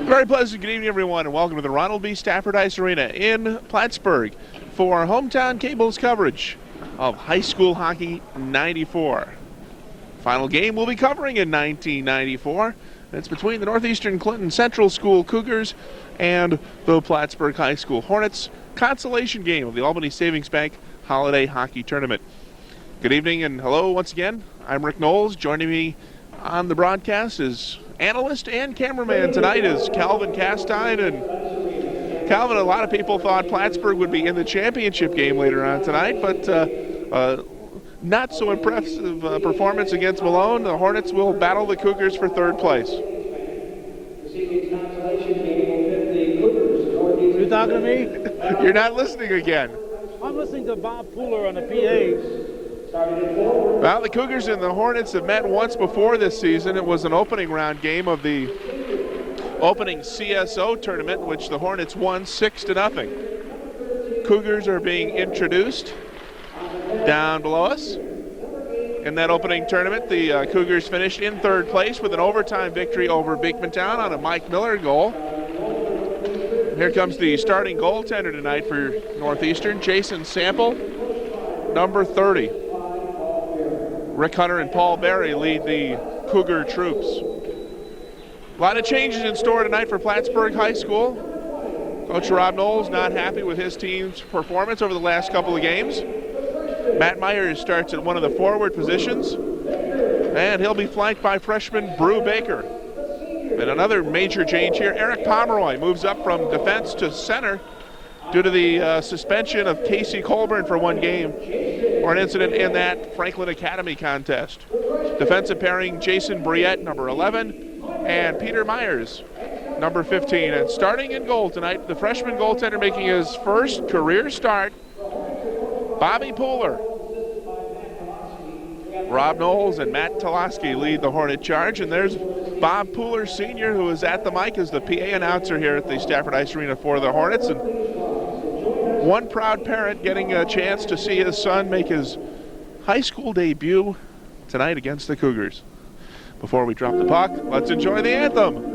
Very pleasant good evening, everyone, and welcome to the Ronald B. Stafford Ice Arena in Plattsburgh for our Hometown Cable's coverage of high school hockey 94. Final game we'll be covering in 1994. It's between the Northeastern Clinton Central School Cougars and the Plattsburgh High School Hornets. Consolation game of the Albany Savings Bank Holiday Hockey Tournament. Good evening and hello once again. I'm Rick Knowles. Joining me on the broadcast is analyst and cameraman tonight is Calvin Castine. And Calvin, a lot of people thought Plattsburgh would be in the championship game later on tonight, but not so impressive performance against Malone. The Hornets will battle the Cougars for third place. You talking to me? You're not listening again. I'm listening to Bob Pooler on the PA. Well, the Cougars and the Hornets have met once before this season. It was an opening round game of the opening CSO tournament, which the Hornets won 6-0. Cougars are being introduced down below us. In that opening tournament, the Cougars finished in third place with an overtime victory over Beekmantown on a Mike Miller goal. Here comes the starting goaltender tonight for Northeastern, Jason Sample, number 30. Rick Hunter and Paul Berry lead the Cougar troops. A lot of changes in store tonight for Plattsburgh High School. Coach Rob Knowles not happy with his team's performance over the last couple of games. Matt Myers starts at one of the forward positions, and he'll be flanked by freshman Brew Baker. And another major change here, Eric Pomeroy moves up from defense to center due to the suspension of Casey Colburn for one game for an incident in that Franklin Academy contest. Defensive pairing, Jason Briette, number 11, and Peter Myers, number 15. And starting in goal tonight, the freshman goaltender making his first career start, Bobby Pooler. Rob Knowles and Matt Toloski lead the Hornet charge, and there's Bob Pooler Sr., who is at the mic as the PA announcer here at the Stafford Ice Arena for the Hornets. And one proud parent getting a chance to see his son make his high school debut tonight against the Cougars. Before we drop the puck, let's enjoy the anthem.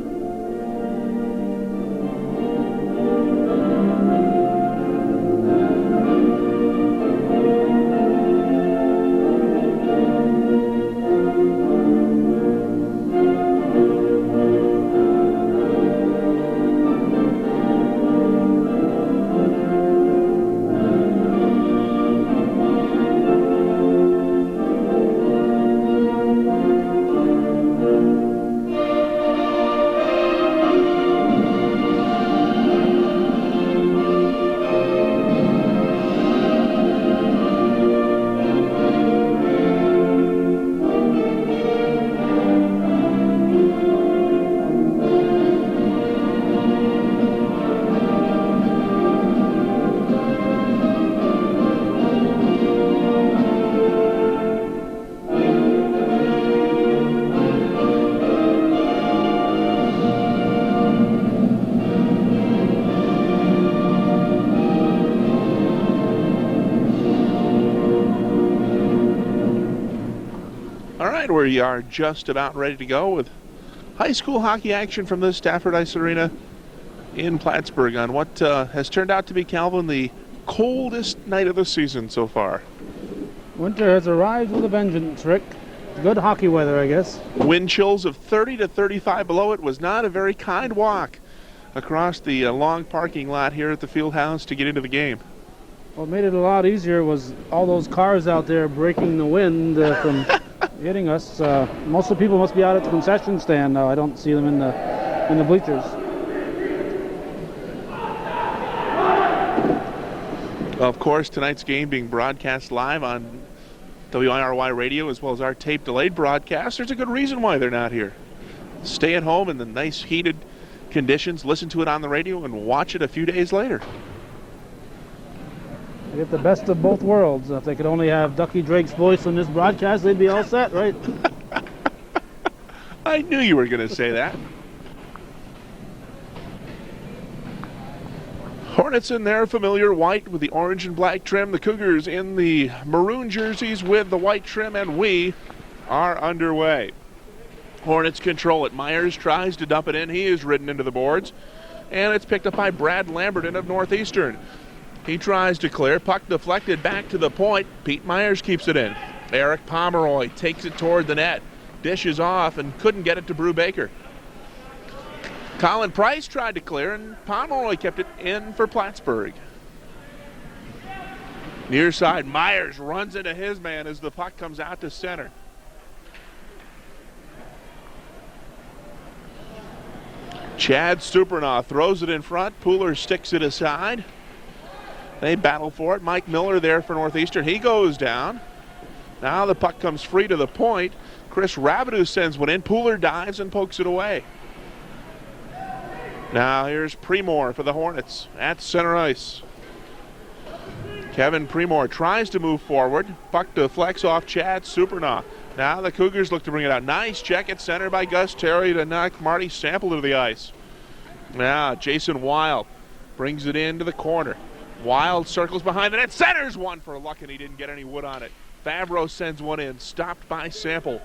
We are just about ready to go with high school hockey action from the Stafford Ice Arena in Plattsburgh on what has turned out to be, Calvin, the coldest night of the season so far. Winter has arrived with a vengeance, Rick. Good hockey weather, I guess. Wind chills of 30 to 35 below. It was not a very kind walk across the long parking lot here at the field house to get into the game. What made it a lot easier was all those cars out there breaking the wind from hitting us. Most of the people must be out at the concession stand now. I don't see them in the bleachers. Well, of course, tonight's game being broadcast live on WIRY radio as well as our tape-delayed broadcast. There's a good reason why they're not here. Stay at home in the nice heated conditions, listen to it on the radio, and watch it a few days later. They get the best of both worlds. If they could only have Ducky Drake's voice on this broadcast, they'd be all set, right? I knew you were going to say that. Hornets in their familiar white with the orange and black trim. The Cougars in the maroon jerseys with the white trim, and we are underway. Hornets control it. Myers tries to dump it in. He is ridden into the boards, and it's picked up by Brad Lamberton of Northeastern. He tries to clear. Puck deflected back to the point. Pete Myers keeps it in. Eric Pomeroy takes it toward the net. Dishes off and couldn't get it to Brew Baker. Colin Price tried to clear, and Pomeroy kept it in for Plattsburgh. Near side, Myers runs into his man as the puck comes out to center. Chad Stupernaw throws it in front. Pooler sticks it aside. They battle for it. Mike Miller there for Northeastern. He goes down. Now the puck comes free to the point. Chris Rabideau sends one in. Pooler dives and pokes it away. Now here's Premor for the Hornets at center ice. Kevin Premor tries to move forward. Puck deflects off Chad Stupernaw. Now the Cougars look to bring it out. Nice check at center by Gus Terry to knock Marty Sample to the ice. Now Jason Wild brings it into the corner. Wild circles behind the net. Centers one for luck, and he didn't get any wood on it. Favreau sends one in. Stopped by Sample.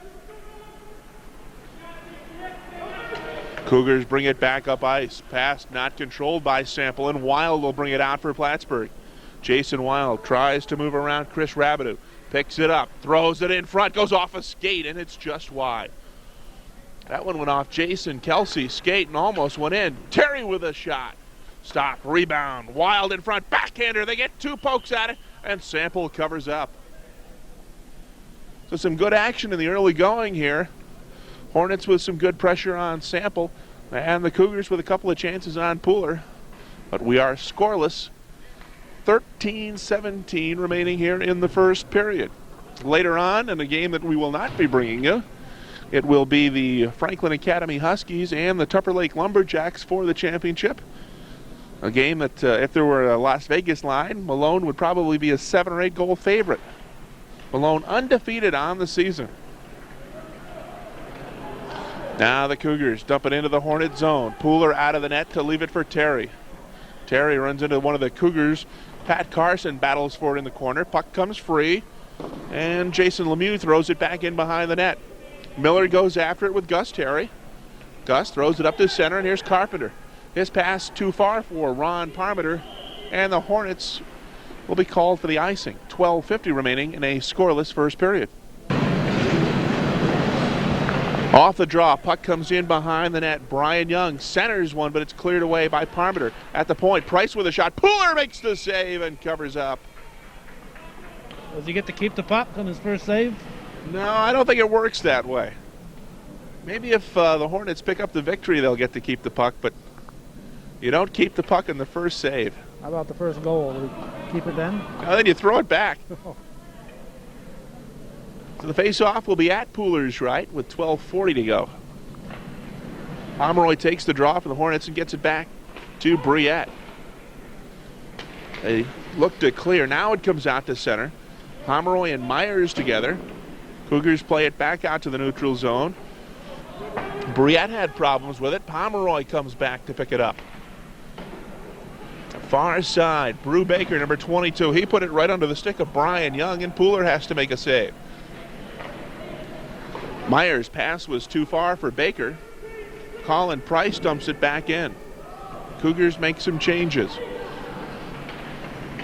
Cougars bring it back up ice. Pass not controlled by Sample, and Wild will bring it out for Plattsburgh. Jason Wild tries to move around Chris Rabideau. Picks it up, throws it in front, goes off a skate, and it's just wide. That one went off Jason Kelsey's skate and almost went in. Terry with a shot. Stop, rebound, Wild in front, backhander. They get two pokes at it, and Sample covers up. So some good action in the early going here. Hornets with some good pressure on Sample, and the Cougars with a couple of chances on Pooler. But we are scoreless. 13-17 remaining here in the first period. Later on, in a game that we will not be bringing you, it will be the Franklin Academy Huskies and the Tupper Lake Lumberjacks for the championship. A game that, if there were a Las Vegas line, Malone would probably be a 7 or 8 goal favorite. Malone undefeated on the season. Now the Cougars dump it into the Hornet zone. Pooler out of the net to leave it for Terry. Terry runs into one of the Cougars. Pat Carson battles for it in the corner. Puck comes free, and Jason Lemieux throws it back in behind the net. Miller goes after it with Gus Terry. Gus throws it up to center, and here's Carpenter. His pass too far for Ron Parmenter, and the Hornets will be called for the icing. 12:50 remaining in a scoreless first period. Off the draw, puck comes in behind the net. Brian Young centers one, but it's cleared away by Parmenter. At the point, Price with a shot. Pooler makes the save and covers up. Does he get to keep the puck on his first save? No, I don't think it works that way. Maybe if the Hornets pick up the victory, they'll get to keep the puck, but you don't keep the puck in the first save. How about the first goal? Will he keep it then? No, then you throw it back. So the face-off will be at Pooler's right with 12:40 to go. Pomeroy takes the draw for the Hornets and gets it back to Briette. They look to clear. Now it comes out to center. Pomeroy and Myers together. Cougars play it back out to the neutral zone. Briette had problems with it. Pomeroy comes back to pick it up. Far side, Brew Baker, number 22. He put it right under the stick of Brian Young, and Pooler has to make a save. Myers' pass was too far for Baker. Colin Price dumps it back in. Cougars make some changes.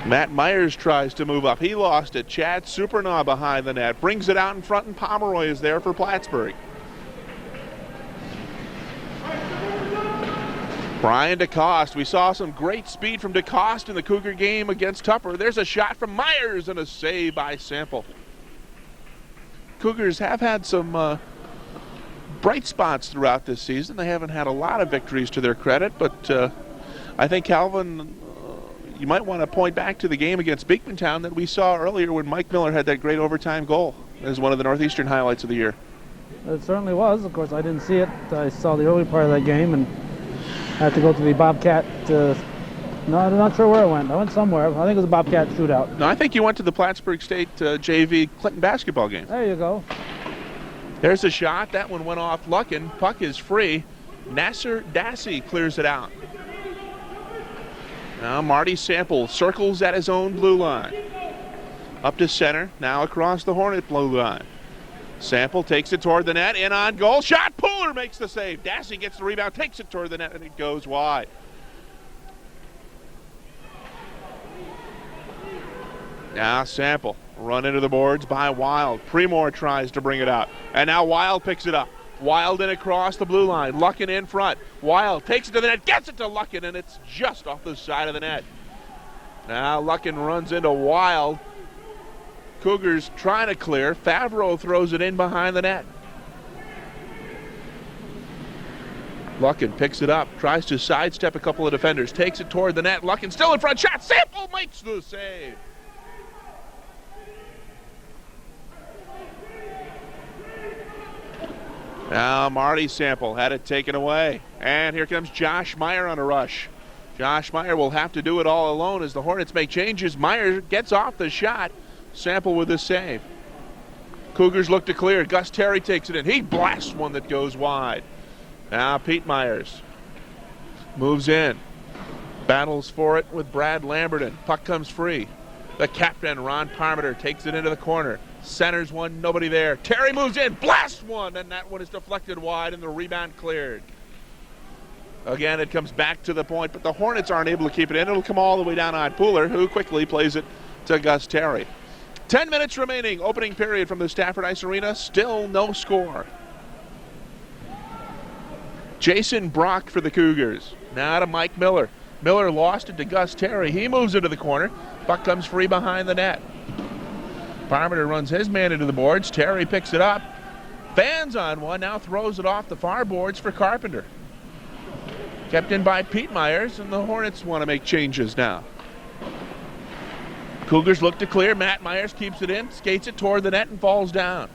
Matt Myers tries to move up. He lost it. Chad Stupernaw behind the net. Brings it out in front, and Pomeroy is there for Plattsburgh. Brian DeCoste. We saw some great speed from DeCoste in the Cougar game against Tupper. There's a shot from Myers and a save by Sample. Cougars have had some bright spots throughout this season. They haven't had a lot of victories to their credit, but I think, Calvin, you might want to point back to the game against Beekmantown that we saw earlier when Mike Miller had that great overtime goal as one of the Northeastern highlights of the year. It certainly was. Of course, I didn't see it. I saw the early part of that game and had to go to the Bobcat. No, I'm not sure where I went. I went somewhere. I think it was a Bobcat shootout. No, I think you went to the Plattsburgh State JV Clinton basketball game. There you go. There's a shot. That one went off Luckin. Puck is free. Nasser Dassey clears it out. Now Marty Sample circles at his own blue line. Up to center, now across the Hornet blue line. Sample takes it toward the net, in on goal, shot, Pooler makes the save. Dassey gets the rebound, takes it toward the net, and it goes wide. Now Sample, run into the boards by Wild. Premore tries to bring it out, and now Wild picks it up. Wild in across the blue line, Luckin in front. Wild takes it to the net, gets it to Luckin, and it's just off the side of the net. Now Luckin runs into Wild. Cougars trying to clear. Favreau throws it in behind the net. Luckin picks it up, tries to sidestep a couple of defenders, takes it toward the net. Luckin still in front, shot, Sample makes the save. Now Marty Sample had it taken away. And here comes Josh Meyer on a rush. Josh Meyer will have to do it all alone as the Hornets make changes. Meyer gets off the shot. Sample with the save. Cougars look to clear. Gus Terry takes it in. He blasts one that goes wide. Now Pete Myers moves in. Battles for it with Brad Lamberton. Puck comes free. The captain, Ron Parmenter, takes it into the corner. Centers one, nobody there. Terry moves in, blasts one, and that one is deflected wide and the rebound cleared. Again, it comes back to the point, but the Hornets aren't able to keep it in. It'll come all the way down on Pooler, who quickly plays it to Gus Terry. 10 minutes remaining, opening period from the Stafford Ice Arena. Still no score. Jason Brock for the Cougars. Now to Mike Miller. Miller lost it to Gus Terry. He moves into the corner. Puck comes free behind the net. Parmenter runs his man into the boards. Terry picks it up. Fans on one, now throws it off the far boards for Carpenter. Kept in by Pete Myers, and the Hornets want to make changes now. Cougars look to clear. Matt Myers keeps it in, skates it toward the net, and falls down.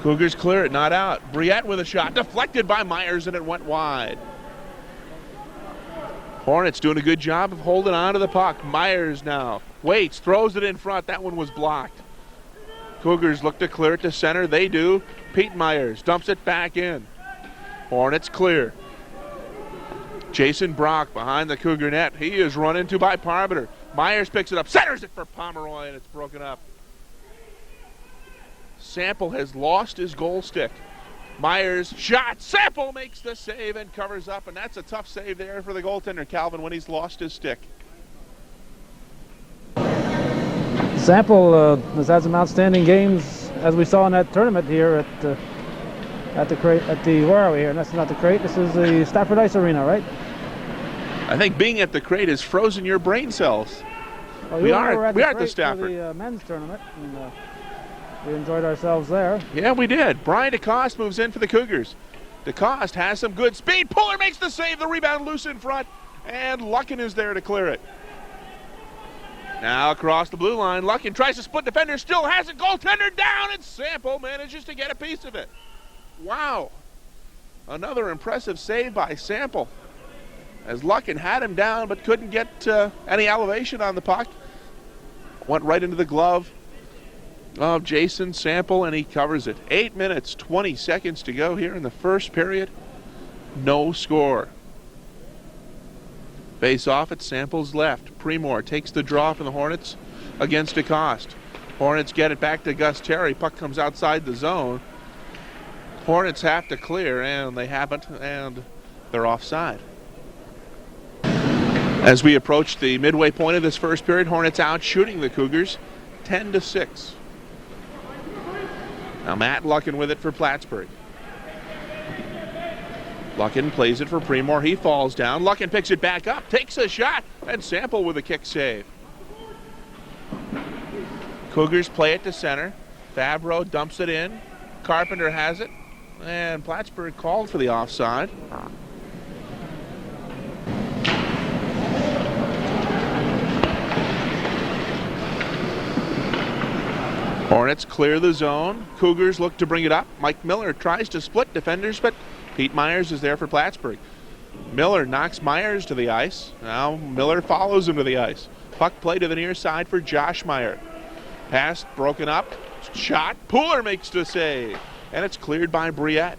Cougars clear it, not out. Briette with a shot, deflected by Myers, and it went wide. Hornets doing a good job of holding on to the puck. Myers now waits, throws it in front. That one was blocked. Cougars look to clear it to center. They do. Pete Myers dumps it back in. Hornets clear. Jason Brock behind the Cougar net. He is run into by Parmenter. Myers picks it up, centers it for Pomeroy, and it's broken up. Sample has lost his goal stick. Myers shot, Sample makes the save and covers up, and that's a tough save there for the goaltender, Calvin, when he's lost his stick. Sample has had some outstanding games, as we saw in that tournament here at the crate. Where are we here? That's not the crate. This is the Stafford Ice Arena, right? I think being at the crate has frozen your brain cells. Well, we are at the Stafford. For the men's tournament. And, we enjoyed ourselves there. Yeah, we did. Brian DeCoste moves in for the Cougars. DeCoste has some good speed. Puller makes the save. The rebound loose in front. And Luckin is there to clear it. Now across the blue line. Luckin tries to split defender. Still has it. Goaltender down. And Sample manages to get a piece of it. Wow. Another impressive save by Sample. As Luckin had him down but couldn't get any elevation on the puck. Went right into the glove of Jason Sample, and he covers it. 8 minutes, 20 seconds to go here in the first period. No score. Face off at Sample's left. Premore takes the draw from the Hornets against DeCoste. Hornets get it back to Gus Terry. Puck comes outside the zone. Hornets have to clear, and they haven't, and they're offside. As we approach the midway point of this first period, Hornets out shooting the Cougars 10-6. Now Matt Luckin with it for Plattsburgh. Luckin plays it for Premore. He falls down. Luckin picks it back up, takes a shot, and Sample with a kick save. Cougars play it to center. Favreau dumps it in. Carpenter has it, and Plattsburgh called for the offside. Hornets clear the zone. Cougars look to bring it up. Mike Miller tries to split defenders, but Pete Myers is there for Plattsburgh. Miller knocks Myers to the ice. Now Miller follows him to the ice. Puck play to the near side for Josh Meyer. Pass broken up. Shot. Pooler makes the save. And it's cleared by Briette.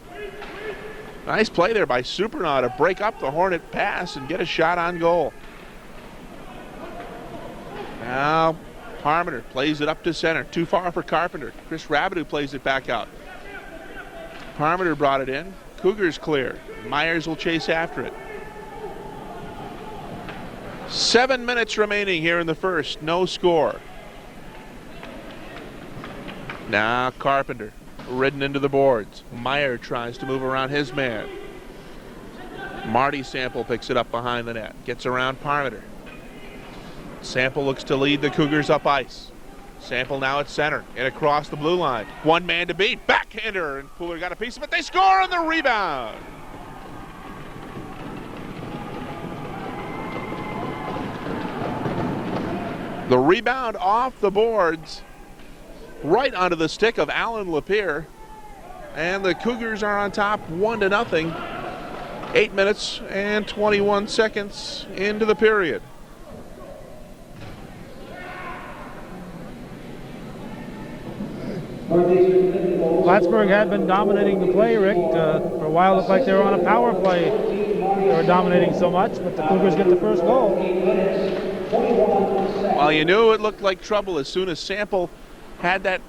Nice play there by Supernaw to break up the Hornet pass and get a shot on goal. Now Parmenter plays it up to center. Too far for Carpenter. Chris Rabideau plays it back out. Parmenter brought it in. Cougars clear. Myers will chase after it. 7 minutes remaining here in the first. No score. Now Carpenter ridden into the boards. Meyer tries to move around his man. Marty Sample picks it up behind the net. Gets around Parmenter. Sample looks to lead the Cougars up ice. Sample now at center and across the blue line. One man to beat. Backhander, and Pooler got a piece of it. They score on the rebound. The rebound off the boards, right onto the stick of Alan Lapierre. And the Cougars are on top 1-0. 8 minutes and 21 seconds into the period. Plattsburgh had been dominating the play, Rick. For a while it looked like they were on a power play. They were dominating so much, but the Cougars get the first goal. Well, you knew it looked like trouble as soon as Sample had that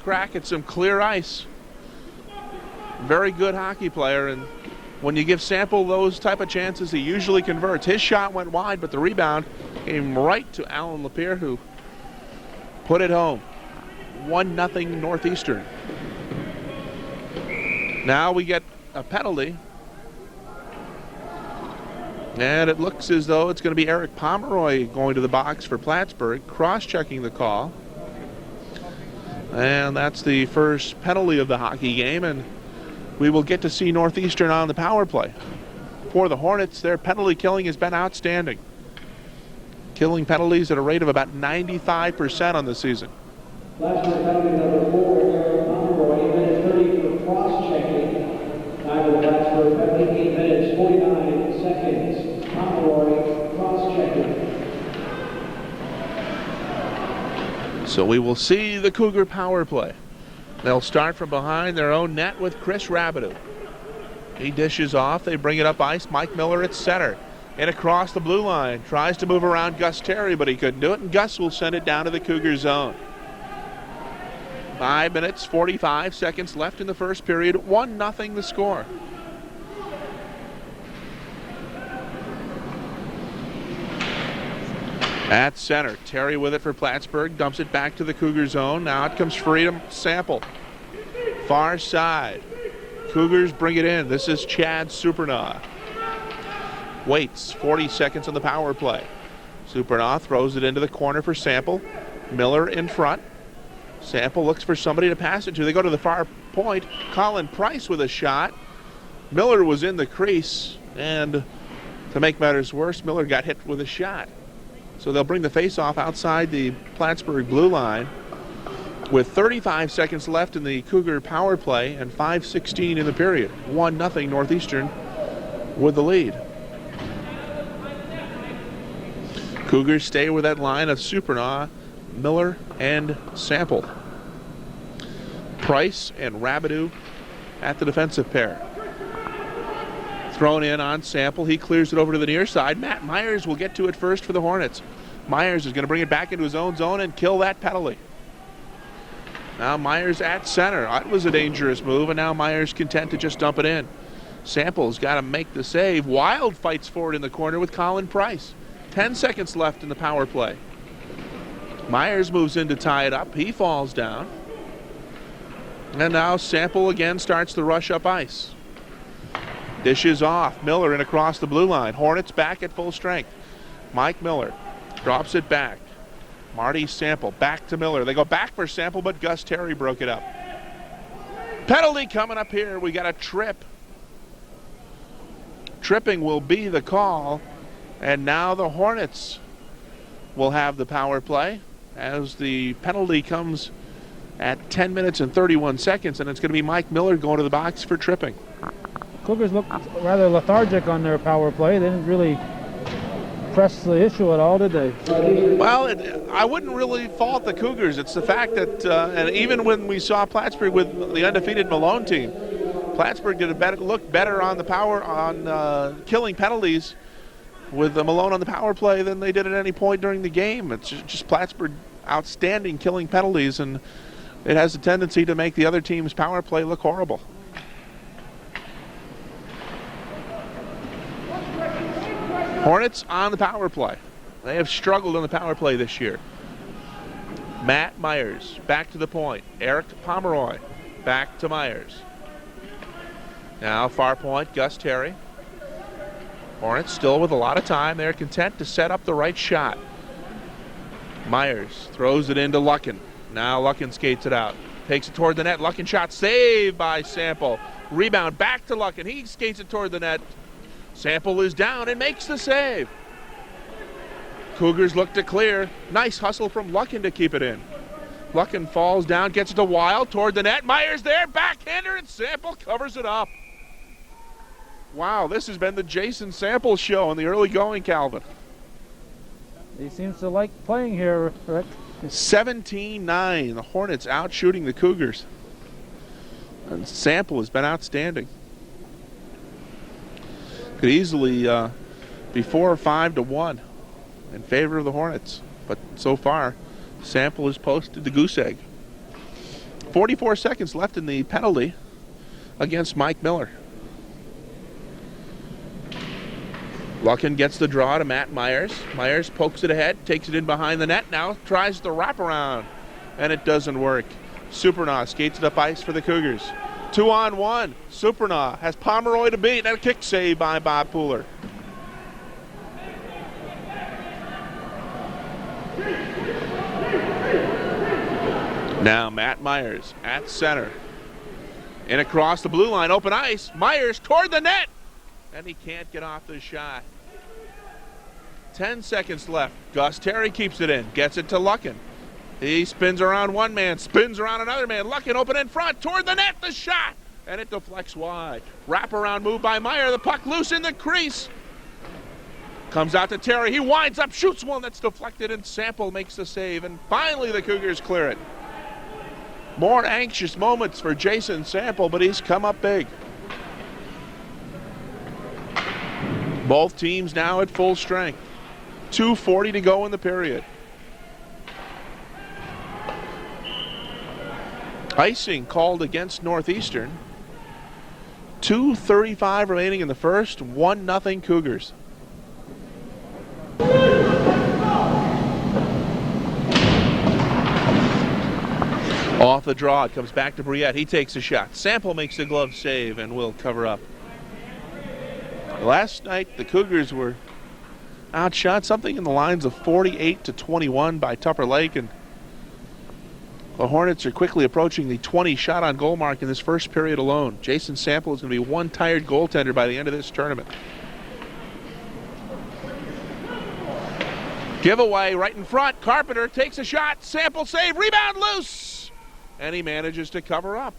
crack at some clear ice. Very good hockey player, and when you give Sample those type of chances, he usually converts. His shot went wide, but the rebound came right to Alan Lapierre, who put it home. 1-0 Northeastern. Now we get a penalty. And it looks as though it's going to be Eric Pomeroy going to the box for Plattsburgh, cross-checking the call. And that's the first penalty of the hockey game, and we will get to see Northeastern on the power play. For the Hornets, their penalty killing has been outstanding. Killing penalties at a rate of about 95% on the season. Plattsburgh penalty number 4, Eric Pomeroy, minute 30 for cross-checking. Time of Plattsburgh penalty, 8 minutes, 49 seconds. Pomeroy cross-checking. So we will see the Cougar power play. They'll start from behind their own net with Chris Rabideau. He dishes off. They bring it up ice. Mike Miller at center. And across the blue line. Tries to move around Gus Terry, but he couldn't do it. And Gus will send it down to the Cougar zone. 5 minutes, 45 seconds left in the first period. 1-0 the score. At center, Terry with it for Plattsburgh, dumps it back to the Cougar zone. Now it comes Freedom Sample. Far side. Cougars bring it in. This is Chad Supernaw. Waits 40 seconds on the power play. Supernaw throws it into the corner for Sample. Miller in front. Sample looks for somebody to pass it to. They go to the far point. Colin Price with a shot. Miller was in the crease, and to make matters worse, Miller got hit with a shot. So they'll bring the face-off outside the Plattsburgh blue line with 35 seconds left in the Cougar power play and 5:16 in the period. 1-0 Northeastern with the lead. Cougars stay with that line of Supernaw, Miller, and Sample. Price and Rabideau at the defensive pair. Thrown in on Sample. He clears it over to the near side. Matt Myers will get to it first for the Hornets. Myers is going to bring it back into his own zone and kill that penalty. Now Myers at center. That was a dangerous move, and now Myers content to just dump it in. Sample's got to make the save. Wild fights forward in the corner with Colin Price. 10 seconds left in the power play. Myers moves in to tie it up. He falls down. And now Sample again starts the rush up ice. Dishes off. Miller in across the blue line. Hornets back at full strength. Mike Miller drops it back. Marty Sample back to Miller. They go back for Sample, but Gus Terry broke it up. Penalty coming up here. We got a trip. Tripping will be the call. And now the Hornets will have the power play as the penalty comes at 10 minutes and 31 seconds, and it's going to be Mike Miller going to the box for tripping. Cougars looked rather lethargic on their power play. They didn't really press the issue at all, did they? Well, I wouldn't really fault the Cougars. It's the fact that, and even when we saw Plattsburgh with the undefeated Malone team, Plattsburgh did look better on the power, on killing penalties with Malone on the power play than they did at any point during the game. It's just Plattsburgh outstanding killing penalties, and it has a tendency to make the other team's power play look horrible. Hornets on the power play. They have struggled on the power play this year. Matt Myers back to the point. Eric Pomeroy back to Myers. Now far point, Gus Terry. Hornets still with a lot of time. They're content to set up the right shot. Myers throws it into Luckin. Now Luckin skates it out. Takes it toward the net. Luckin shot saved by Sample. Rebound back to Luckin. He skates it toward the net. Sample is down and makes the save. Cougars look to clear. Nice hustle from Luckin to keep it in. Luckin falls down, gets it to Wild toward the net. Myers there, backhander, and Sample covers it up. Wow, this has been the Jason Sample show in the early going, Calvin. He seems to like playing here, Rick. 17-9, the Hornets out shooting the Cougars. And Sample has been outstanding. Could easily be 4 or 5-1 in favor of the Hornets. But so far, Sample has posted the goose egg. 44 seconds left in the penalty against Mike Miller. Luckin gets the draw to Matt Myers. Myers pokes it ahead, takes it in behind the net, now tries the wraparound, and it doesn't work. Supernaw skates it up ice for the Cougars. 2-on-1. Supernaw has Pomeroy to beat, and a kick save by Bob Pooler. Now Matt Myers at center. In across the blue line, open ice. Myers toward the net, and he can't get off the shot. 10 seconds left. Gus Terry keeps it in, gets it to Luckin. He spins around one man, spins around another man. Luckin open in front, toward the net, the shot, and it deflects wide. Wraparound move by Meyer, the puck loose in the crease. Comes out to Terry, he winds up, shoots one that's deflected, and Sample makes the save, and finally the Cougars clear it. More anxious moments for Jason Sample, but he's come up big. Both teams now at full strength. 2:40 to go in the period. Icing called against Northeastern. 2:35 remaining in the first. 1-0 Cougars. Off the draw, it comes back to Briette. He takes a shot. Sample makes the glove save and will cover up. Last night, the Cougars were outshot something in the lines of 48-21 by Tupper Lake, and the Hornets are quickly approaching the 20 shot on goal mark in this first period alone. Jason Sample is going to be one tired goaltender by the end of this tournament. Giveaway right in front. Carpenter takes a shot. Sample save. Rebound loose. And he manages to cover up.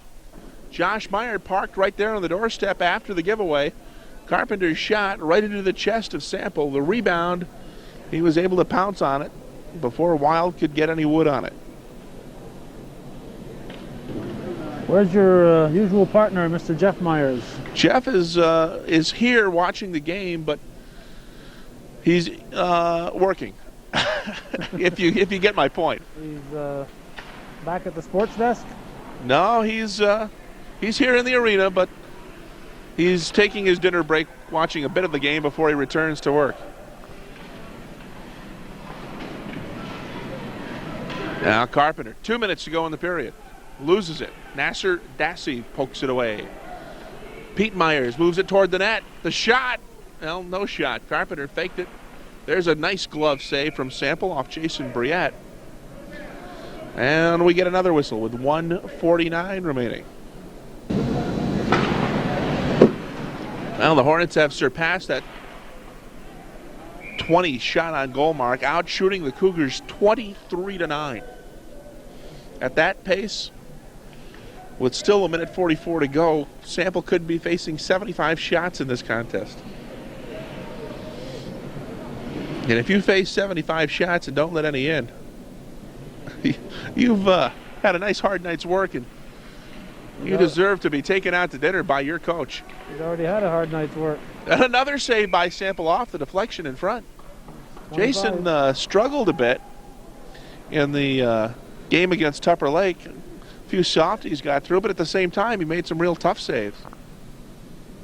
Josh Meyer parked right there on the doorstep after the giveaway. Carpenter's shot right into the chest of Sample. The rebound, he was able to pounce on it before Wild could get any wood on it. Where's your usual partner, Mr. Jeff Myers? Jeff is here watching the game, but he's working. if you get my point. He's back at the sports desk? No, he's here in the arena, but he's taking his dinner break, watching a bit of the game before he returns to work. Now Carpenter, 2 minutes to go in the period. Loses it. Nasser Dassey pokes it away. Pete Myers moves it toward the net. The shot. Well, no shot. Carpenter faked it. There's a nice glove save from Sample off Jason Briette. And we get another whistle with 1:49 remaining. Well, the Hornets have surpassed that 20 shot on goal mark, out shooting the Cougars 23-9. At that pace, with still 1:44 to go, Sample could be facing 75 shots in this contest. And if you face 75 shots and don't let any in, you've had a nice hard night's work, and You deserve to be taken out to dinner by your coach. He's already had a hard night's work. And another save by Sample off the deflection in front. 25. Jason struggled a bit in the game against Tupper Lake. A few softies got through, but at the same time, he made some real tough saves.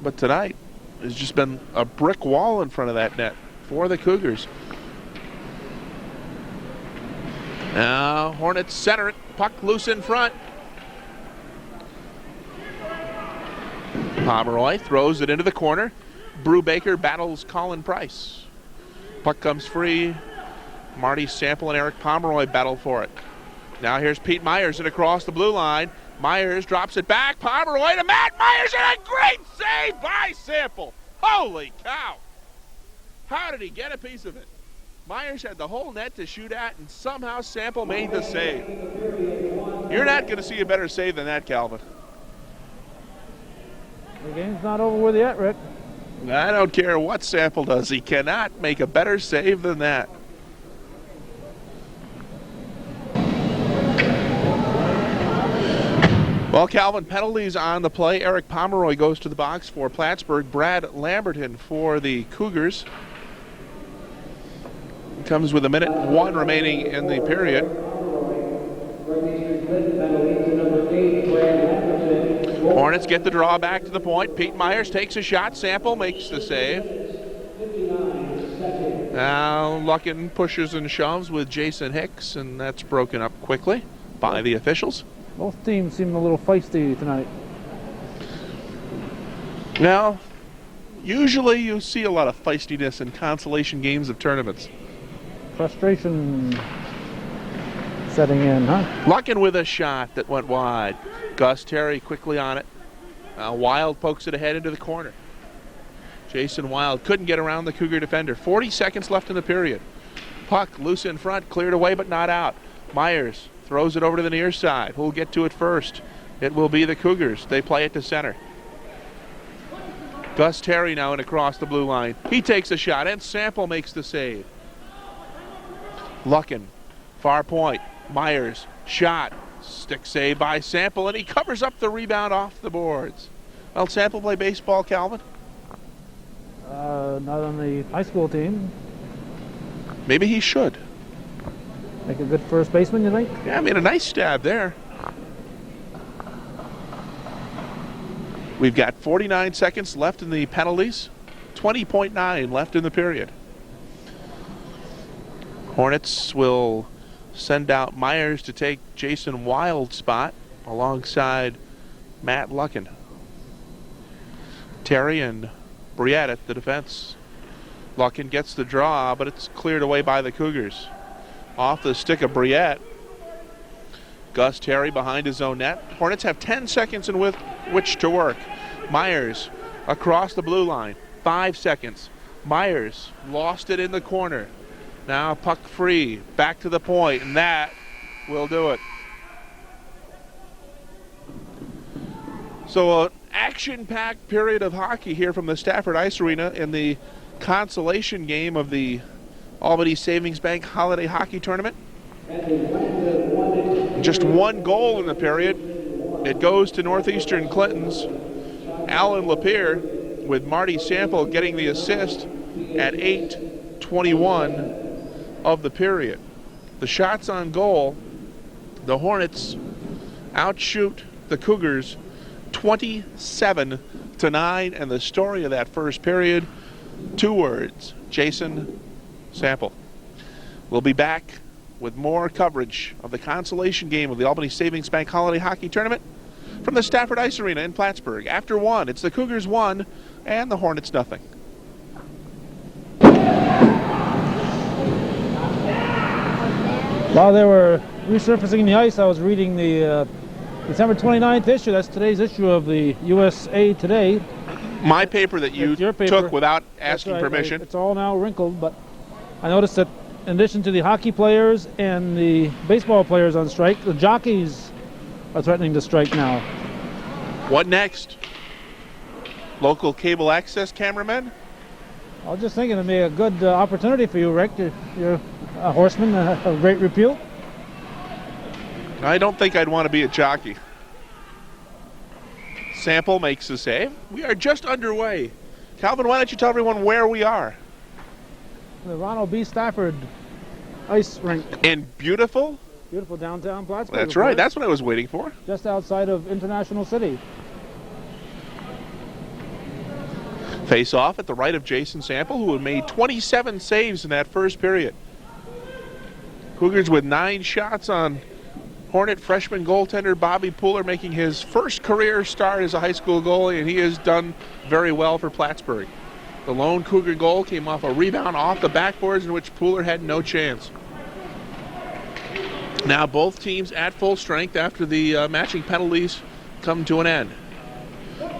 But tonight, there's just been a brick wall in front of that net for the Cougars. Now, Hornets center it. Puck loose in front. Pomeroy throws it into the corner. Brubaker battles Colin Price. Puck comes free. Marty Sample and Eric Pomeroy battle for it. Now here's Pete Myers and across the blue line. Myers drops it back. Pomeroy to Matt Myers and a great save by Sample. Holy cow. How did he get a piece of it? Myers had the whole net to shoot at, and somehow Sample made the save. You're not going to see a better save than that, Calvin. The game's not over with yet, Rick. I don't care what Sample does. He cannot make a better save than that. Well, Calvin, penalties on the play. Eric Pomeroy goes to the box for Plattsburgh. Brad Lamberton for the Cougars. Comes with 1:01 remaining in the period. Hornets get the draw back to the point. Pete Myers takes a shot. Sample makes the save. Now Luckin pushes and shoves with Jason Hicks, and that's broken up quickly by the officials. Both teams seem a little feisty tonight. Now, usually you see a lot of feistiness in consolation games of tournaments. Frustration setting in, huh? Luckin with a shot that went wide. Gus Terry quickly on it. Wild pokes it ahead into the corner. Jason Wild couldn't get around the Cougar defender. 40 seconds left in the period. Puck loose in front, cleared away but not out. Myers throws it over to the near side. Who'll get to it first? It will be the Cougars. They play it to center. Gus Terry now in across the blue line. He takes a shot and Sample makes the save. Luckin, far point. Myers, shot. Stick save by Sample, and he covers up the rebound off the boards. Well, Sample play baseball, Calvin? Not on the high school team. Maybe he should. Make a good first baseman, you think? Yeah, I mean, a nice stab there. We've got 49 seconds left in the penalties. 20.9 left in the period. Hornets will send out Myers to take Jason Wild's spot alongside Matt Luckin. Terry and Briette at the defense. Luckin gets the draw, but it's cleared away by the Cougars. Off the stick of Briette. Gus Terry behind his own net. Hornets have 10 seconds in with which to work. Myers across the blue line. 5 seconds. Myers lost it in the corner. Now puck free, back to the point, and that will do it. So an action-packed period of hockey here from the Stafford Ice Arena in the consolation game of the Albany Savings Bank Holiday Hockey Tournament. Just one goal in the period. It goes to Northeastern Clinton's Alan Lapierre, with Marty Sample getting the assist at 8:21 of the period. The shots on goal, the Hornets outshoot the Cougars 27-9, and the story of that first period, 2 words: Jason Sample. We'll be back with more coverage of the consolation game of the Albany Savings Bank Holiday Hockey Tournament from the Stafford Ice Arena in Plattsburgh. After 1, it's the Cougars 1 and the Hornets nothing. While they were resurfacing the ice, I was reading the December 29th issue. That's today's issue of the USA Today. My paper that you your paper. took without asking That's right. permission. It's all now wrinkled, but I noticed that in addition to the hockey players and the baseball players on strike, the jockeys are threatening to strike now. What next? Local cable access cameramen? I was just thinking it'd be a good opportunity for you, Rick. You're a horseman of great repute. I don't think I'd want to be a jockey. Sample makes the save. We are just underway. Calvin, why don't you tell everyone where we are? The Ronald B. Stafford ice rink. In beautiful Downtown Plattsburgh. That's right. That's what I was waiting for. Just outside of International City. Face off at the right of Jason Sample, who had made 27 saves in that first period. Cougars with 9 shots on Hornet freshman goaltender Bobby Pooler, making his first career start as a high school goalie, and he has done very well for Plattsburgh. The lone Cougar goal came off a rebound off the backboards in which Pooler had no chance. Now both teams at full strength after the matching penalties come to an end.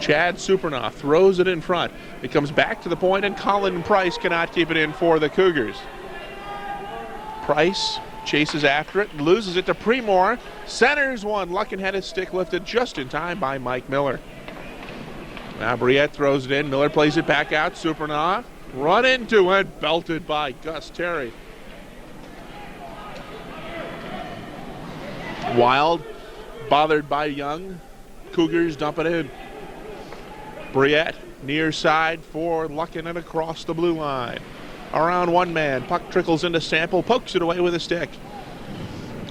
Chad Supernoff throws it in front. It comes back to the point, and Colin Price cannot keep it in for the Cougars. Price chases after it, loses it to Premore, centers one. Luckin had his stick lifted just in time by Mike Miller. Now Briette throws it in. Miller plays it back out. Supernoff run into it, belted by Gus Terry. Wild, bothered by Young. Cougars dump it in. Briette near side for Luckin and across the blue line. Around one man, puck trickles into Sample, pokes it away with a stick.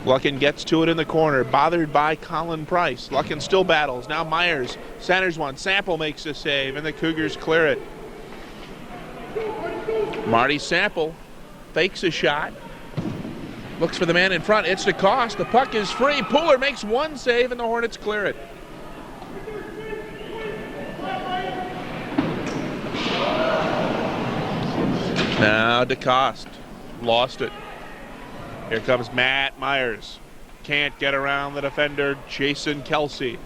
Luckin gets to it in the corner, bothered by Colin Price. Luckin still battles. Now Myers centers one. Sample makes a save, and the Cougars clear it. Marty Sample fakes a shot. Looks for the man in front. It's DeCoste. The puck is free. Pooler makes one save, and the Hornets clear it. Now DeCoste lost it. Here comes Matt Myers. Can't get around the defender, Jason Kelsey.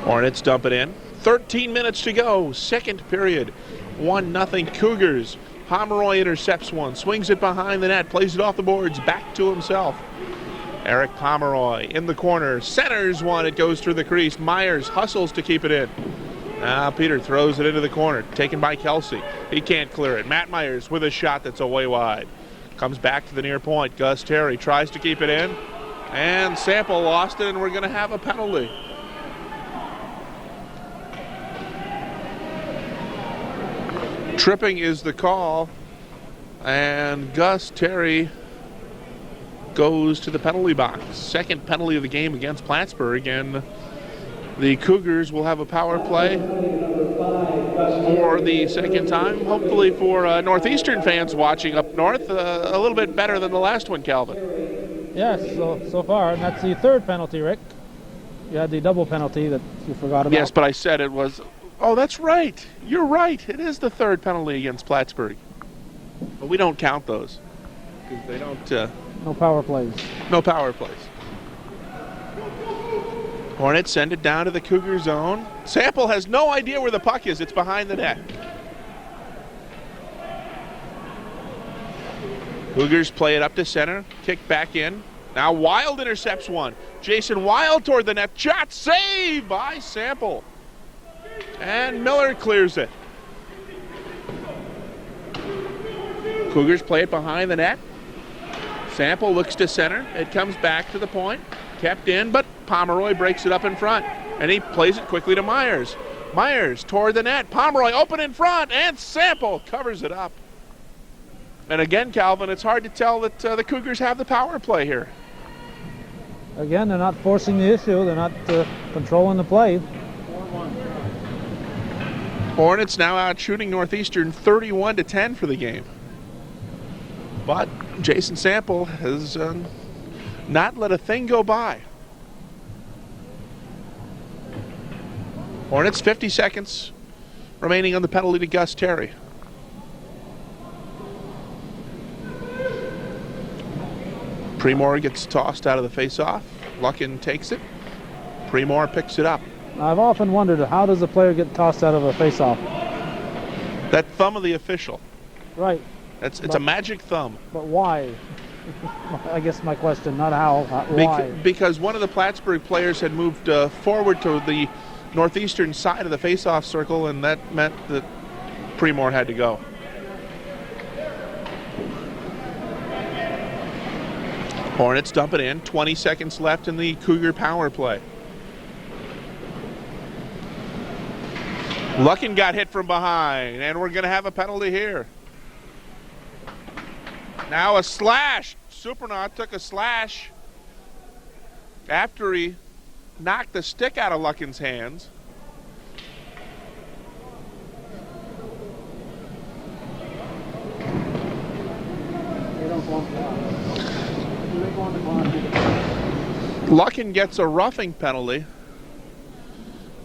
Hornets dump it in. 13 minutes to go, second period. 1-0 Cougars. Pomeroy intercepts one, swings it behind the net, plays it off the boards, back to himself. Eric Pomeroy in the corner, centers one, it goes through the crease. Myers hustles to keep it in. Now Peter throws it into the corner, taken by Kelsey. He can't clear it. Matt Myers with a shot that's away wide. Comes back to the near point. Gus Terry tries to keep it in. And Sample lost it, and we're going to have a penalty. Tripping is the call, and Gus Terry goes to the penalty box. Second penalty of the game against Plattsburgh, and the Cougars will have a power play for the second time, hopefully for Northeastern fans watching up north, a little bit better than the last one, Calvin. Yes, so far, and that's the third penalty, Rick. You had the double penalty that you forgot about. Yes, but I said it was... Oh, that's right. You're right. It is the third penalty against Plattsburgh. But we don't count those because they don't... no power plays. No power plays. Hornets send it down to the Cougar zone. Sample has no idea where the puck is. It's behind the net. Cougars play it up to center. Kick back in. Now Wild intercepts one. Jason Wild toward the net. Shot saved by Sample. And Miller clears it. Cougars play it behind the net. Sample looks to center. It comes back to the point. Kept in, but Pomeroy breaks it up in front. And he plays it quickly to Myers. Myers toward the net. Pomeroy open in front, and Sample covers it up. And again, Calvin, it's hard to tell that the Cougars have the power play here. Again, they're not forcing the issue. They're not controlling the play. Hornets now out shooting Northeastern 31-10 for the game. But Jason Sample has not let a thing go by. Hornets 50 seconds remaining on the penalty to Gus Terry. Premore gets tossed out of the face-off. Luckin takes it. Premore picks it up. I've often wondered, how does a player get tossed out of a face-off? That thumb of the official. Right. It's a magic thumb. But why? I guess my question, not how, why? Because one of the Plattsburgh players had moved forward to the northeastern side of the face-off circle, and that meant that Premore had to go. Hornets dump it in. 20 seconds left in the Cougar power play. Luckin got hit from behind, and we're going to have a penalty here. Now a slash. Supernaut took a slash after he knocked the stick out of Luckin's hands. Luckin gets a roughing penalty.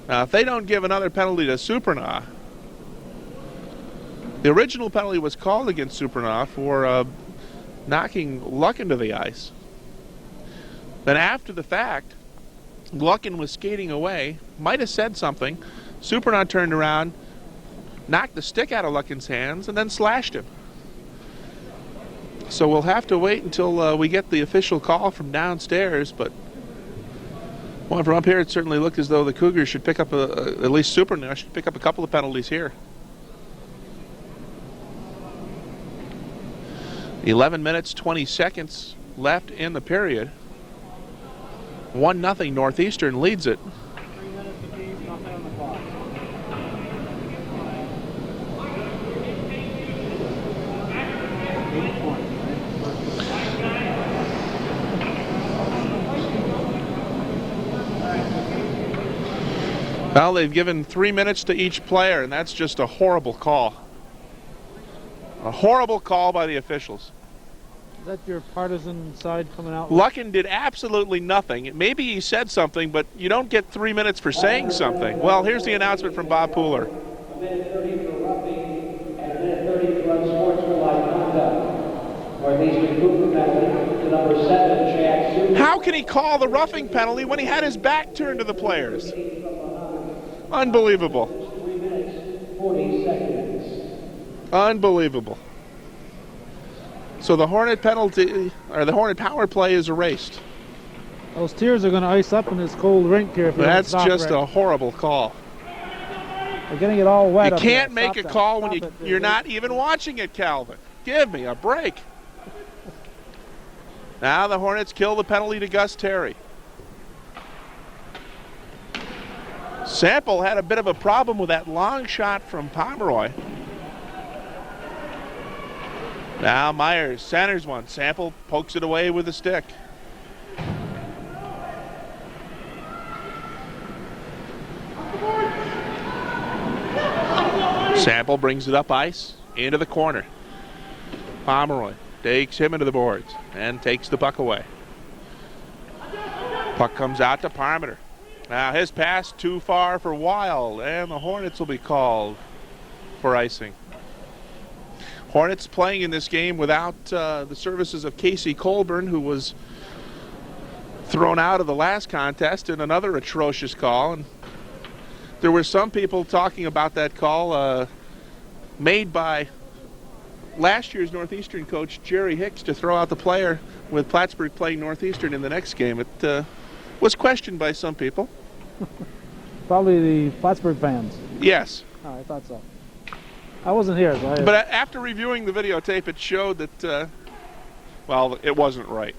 Now, if they don't give another penalty to Supernaut, the original penalty was called against Supernaut for knocking Luckin to the ice. Then after the fact, Luckin was skating away, might have said something. Supernaut turned around, knocked the stick out of Luckin's hands, and then slashed him. So we'll have to wait until we get the official call from downstairs, but well, from up here it certainly looked as though the Cougars should pick up, at least Supernaut should pick up a couple of penalties here. 11 minutes, 20 seconds left in the period. 1-0 Northeastern leads it. 3 minutes apiece, nothing on the clock. Well, they've given 3 minutes to each player, and that's just a horrible call. A horrible call by the officials. Is that your partisan side coming out? Luckin did absolutely nothing. Maybe he said something, but you don't get 3 minutes for saying something. Well, here's the announcement from Bob Pooler. A minute 30 for roughing and a minute 30 for unsportsmanlike conduct. Northeastern Cougar penalty to number 7, Chad Super. How can he call the roughing penalty when he had his back turned to the players? Unbelievable. 3 minutes, 40 seconds. Unbelievable. So the Hornet penalty, or the Hornet power play is erased. Those tears are going to ice up in this cold rink here. If you That's don't stop just right. a horrible call. They're getting it all wet. You up can't there. make Stop a that. call when Stop it. you're not even watching it, Calvin. Give me a break. Now the Hornets kill the penalty to Gus Terry. Sample had a bit of a problem with that long shot from Pomeroy. Now Myers centers one. Sample pokes it away with a stick. Sample brings it up ice into the corner. Pomeroy takes him into the boards and takes the puck away. Puck comes out to Parmenter. Now his pass too far for Wild, and the Hornets will be called for icing. Hornets playing in this game without the services of Casey Colburn, who was thrown out of the last contest in another atrocious call. And there were some people talking about that call made by last year's Northeastern coach Jerry Hicks to throw out the player with Plattsburgh playing Northeastern in the next game. It was questioned by some people. Probably the Plattsburgh fans. Yes. Oh, I thought so. I wasn't here, so But after reviewing the videotape, it showed that, well, it wasn't right.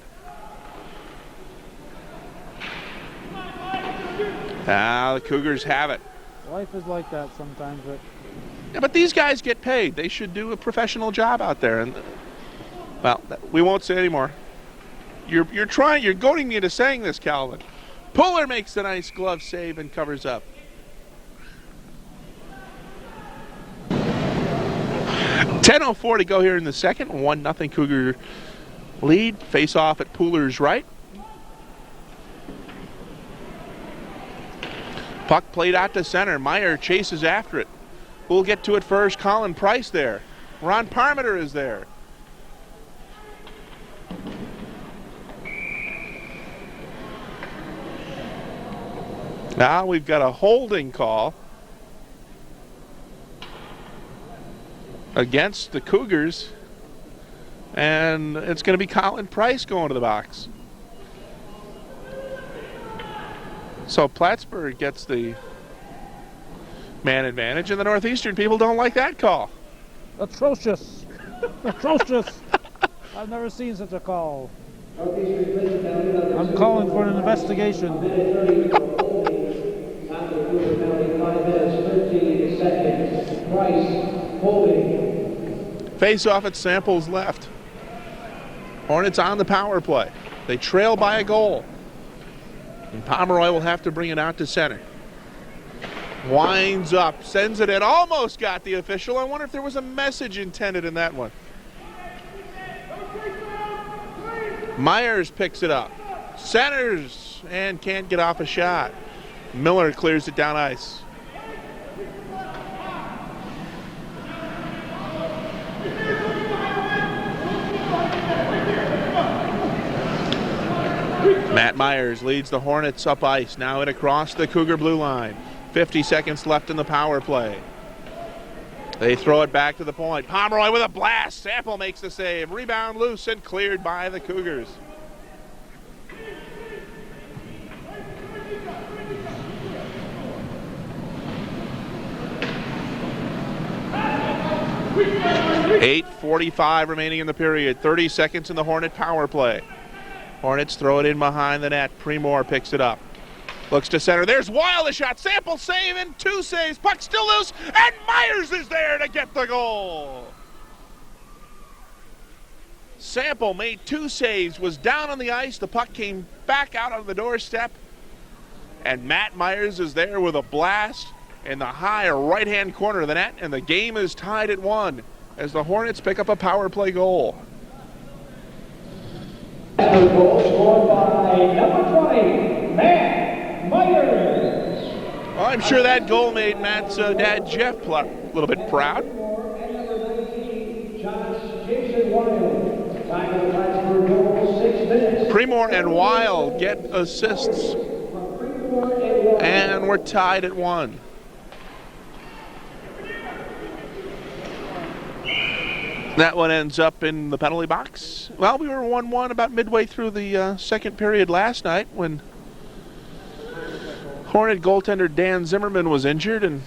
Now the Cougars have it. life is like that sometimes. But Yeah, but these guys get paid. They should do a professional job out there. And well, we won't say anymore. You're goading me into saying this, Calvin. Puller makes a nice glove save and covers up. .10:04 to go here in the second. 1-0 Cougar lead. Face off at Pooler's right. Puck played out to center. Meyer chases after it. We'll get to it first. Colin Price there. Ron Parmenter is there. Now we've got a holding call against the Cougars, and it's going to be Colin Price going to the box. So Plattsburgh gets the man advantage, and the Northeastern people don't like that call. atrocious, atrocious. I've never seen such a call. I'm calling for an investigation. Face off at Sample's left. Hornets on the power play. They trail by a goal. And Pomeroy will have to bring it out to center. Winds up, sends it in, almost got the official. I wonder if there was a message intended in that one. Myers picks it up, centers, and can't get off a shot. Miller clears it down ice. Matt Myers leads the Hornets up ice, now it across the Cougar blue line. 50 seconds left in the power play. They throw it back to the point. Pomeroy with a blast. Sample makes the save. Rebound loose and cleared by the Cougars. .8:45 remaining in the period. 30 seconds in the Hornet power play. Hornets throw it in behind the net. Premor picks it up. Looks to center. There's Wild a shot. Sample saving. 2 saves. Puck still loose. And Myers is there to get the goal. Sample made 2 saves. Was down on the ice. The puck came back out on the doorstep. And Matt Myers is there with a blast in the high right-hand corner of the net. And the game is tied at 1 as the Hornets pick up a power play goal. Goal scored by number 20, Matt Myers. Well, I'm sure that goal made Matt's dad, Jeff, a little bit proud. And number 19, Jason Wild. Time of the Plattsburgh goal, 6 minutes. Premor and Wild get assists. And we're tied at 1. That one ends up in the penalty box. Well, we were 1-1 about midway through the second period last night when Hornet goaltender Dan Zimmerman was injured, and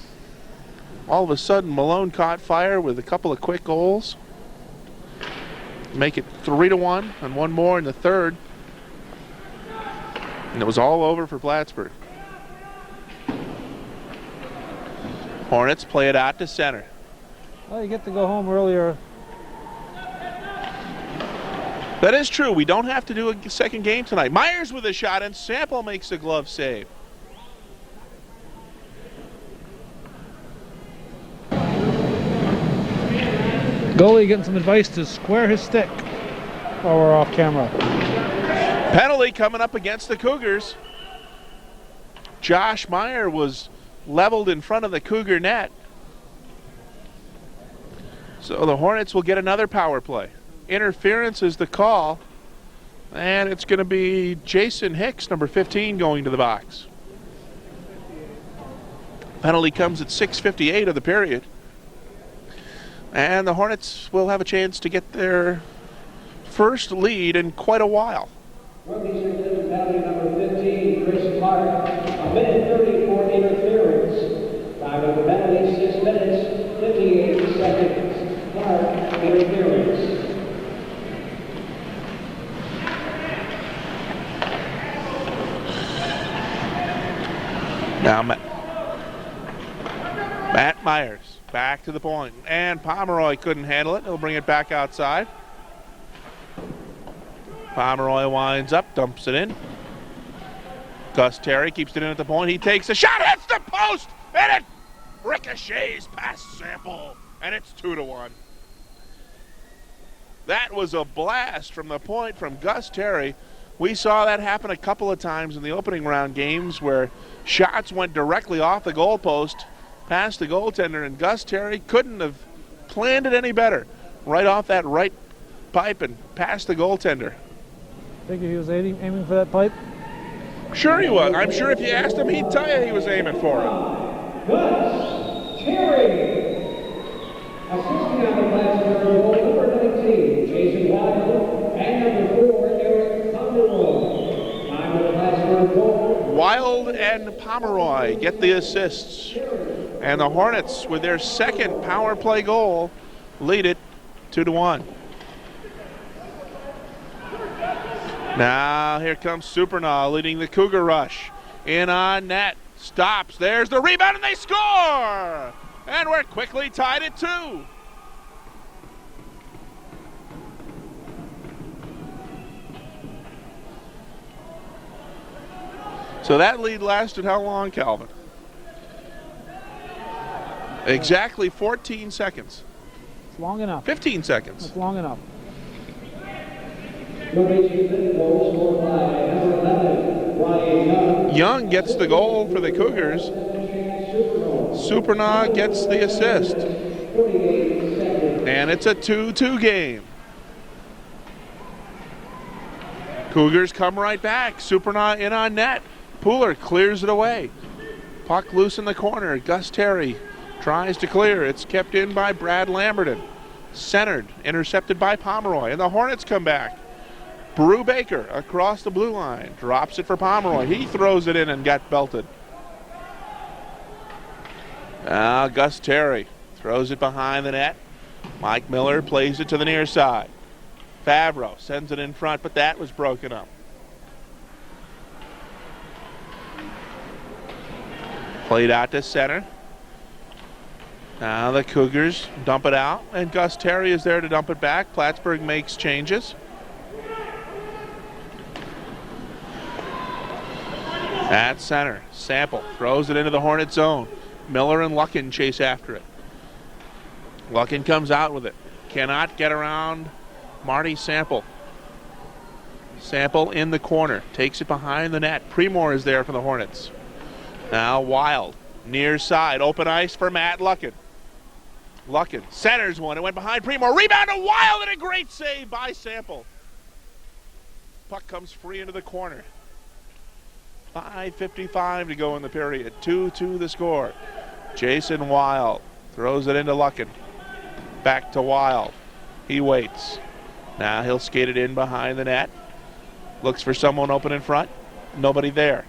all of a sudden Malone caught fire with a couple of quick goals. Make it 3-1 and one more in the third. And it was all over for Plattsburgh. Hornets play it out to center. Well, you get to go home earlier. That is true. We don't have to do a second game tonight. Myers with a shot, and Sample makes a glove save. Goalie getting some advice to square his stick while we're off camera. Penalty coming up against the Cougars. Josh Meyer was leveled in front of the Cougar net. So the Hornets will get another power play. Interference is the call, and it's going to be Jason Hicks, number 15, going to the box. Penalty comes at 6:58 of the period. And the Hornets will have a chance to get their first lead in quite a while. Penalty number 15, Chris Clark. A minute 30 for interference. Time of the penalty, 6 minutes, 58 seconds. Clark, interference. Now Matt Myers back to the point, and Pomeroy couldn't handle it. He'll bring it back outside. Pomeroy winds up, dumps it in. Gus Terry keeps it in at the point. He takes a shot, hits the post, and it ricochets past Sample, and it's 2-1. That was a blast from the point from Gus Terry. We saw that happen a couple of times in the opening round games where shots went directly off the goalpost past the goaltender, and Gus Terry couldn't have planned it any better. Right off that right pipe and past the goaltender. Think he was aiming for that pipe? Sure he was. I'm sure if you asked him, he'd tell you he was aiming for it. Gus Terry. Assisting on the Plattsburgh goal, number 19, Jason Wild, and number 4, Eric Pomeroy. Time of the Plattsburgh goal. Wild and Pomeroy get the assists. And the Hornets, with their second power play goal, lead it 2-1. Now here comes Supernaw leading the Cougar rush. In on net. Stops. There's the rebound and they score! And we're quickly tied at 2. So that lead lasted how long, Calvin? Exactly 14 seconds. It's long enough. 15 seconds. It's long enough. Young gets the goal for the Cougars. Supernaw gets the assist. And it's a 2-2 game. Cougars come right back. Supernaw in on net. Pooler clears it away. Puck loose in the corner. Gus Terry tries to clear. It's kept in by Brad Lamberton. Centered, intercepted by Pomeroy. And the Hornets come back. Brew Baker across the blue line. Drops it for Pomeroy. He throws it in and got belted. Now Gus Terry throws it behind the net. Mike Miller plays it to the near side. Favreau sends it in front, but that was broken up. Played out to center. Now the Cougars dump it out, and Gus Terry is there to dump it back. Plattsburgh makes changes. At center, Sample throws it into the Hornet zone. Miller and Luckin chase after it. Luckin comes out with it. Cannot get around Marty Sample. Sample in the corner. Takes it behind the net. Premore is there for the Hornets. Now Wild. Near side. Open ice for Matt Luckin. Luckin centers one. It went behind Premore. Rebound to Wild and a great save by Sample. Puck comes free into the corner. 5:55 to go in the period. 2-2 the score. Jason Wild throws it into Luckin. Back to Wild. He waits. Now he'll skate it in behind the net. Looks for someone open in front. Nobody there.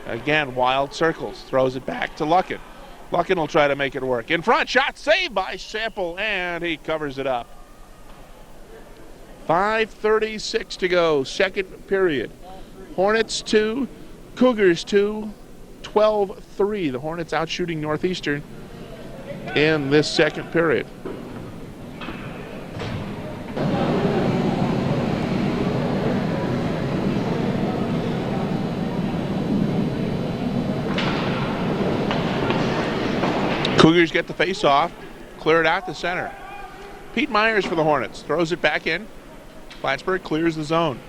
Again, Wild circles. Throws it back to Luckin. Luckin will try to make it work. In front, shot saved by Sample, and he covers it up. 5:36 to go, second period. Hornets 2, Cougars 2, 12-3. The Hornets out shooting Northeastern in this second period. Cougars get the face-off, clear it out to center. Pete Myers for the Hornets, throws it back in. Plattsburgh clears the zone.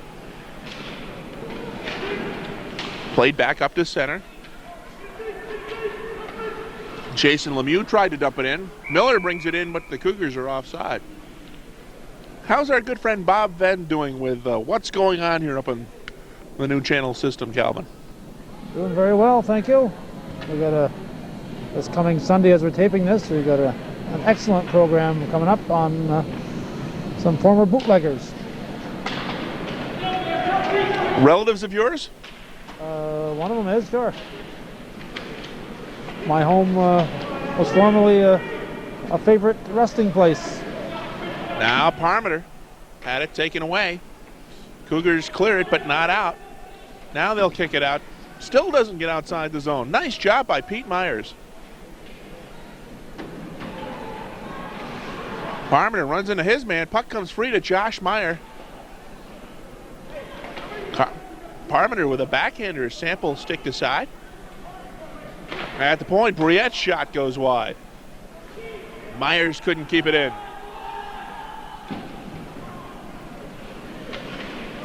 Played back up to center. Jason Lemieux tried to dump it in. Miller brings it in, but the Cougars are offside. How's our good friend Bob Venn doing with what's going on here up in the new channel system, Calvin? Doing very well, thank you. We got this coming Sunday as we're taping this, we've got an excellent program coming up on some former bootleggers. Relatives of yours? One of them is, sure. My home was formerly a favorite resting place. Now Parmenter had it taken away. Cougars clear it, but not out. Now they'll kick it out. Still doesn't get outside the zone. Nice job by Pete Myers. Parmenter runs into his man. Puck comes free to Josh Meyer. Parmenter with a backhander. Sample sticked aside. At the point, Briette's shot goes wide. Myers couldn't keep it in.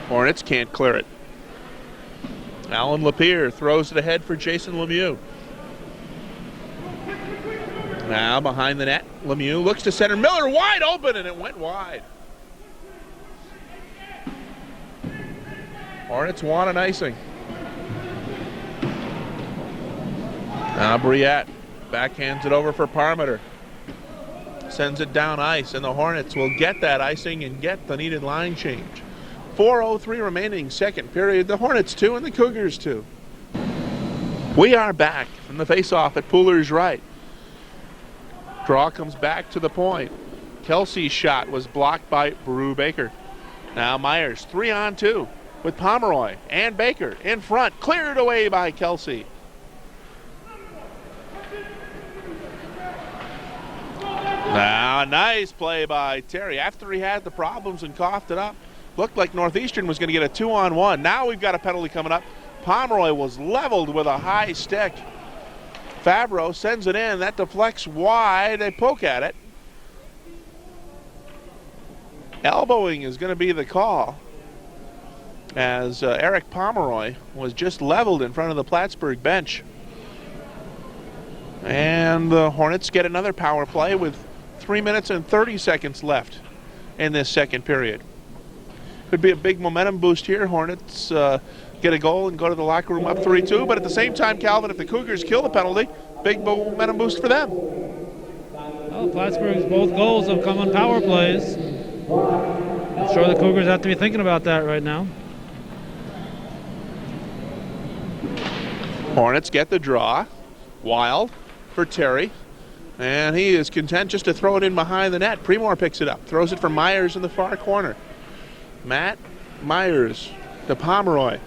Hornets can't clear it. Alan Lapierre throws it ahead for Jason Lemieux. Now behind the net, Lemieux looks to center. Miller wide open, and it went wide. Hornets want an icing. Now Briette backhands it over for Parmenter. Sends it down ice, and the Hornets will get that icing and get the needed line change. 4:03 remaining second period. The Hornets 2 and the Cougars 2. We are back from the face-off at Pooler's right. Draw comes back to the point. Kelsey's shot was blocked by Brew Baker. Now Myers, 3-on-2. with Pomeroy and Baker in front. Cleared away by Kelsey. Now, nice play by Terry. After he had the problems and coughed it up, looked like Northeastern was going to get a 2-on-1. Now we've got a penalty coming up. Pomeroy was leveled with a high stick. Favreau sends it in. That deflects wide. They poke at it. Elbowing is going to be the call, as Eric Pomeroy was just leveled in front of the Plattsburgh bench. And the Hornets get another power play with 3 minutes and 30 seconds left in this second period. Could be a big momentum boost here. Hornets get a goal and go to the locker room up 3-2. But at the same time, Calvin, if the Cougars kill the penalty, big momentum boost for them. Well, Plattsburgh's both goals have come on power plays. I'm sure the Cougars have to be thinking about that right now. Hornets get the draw. Wild for Terry. And he is content just to throw it in behind the net. Premor picks it up. Throws it for Myers in the far corner. Matt Myers to Pomeroy.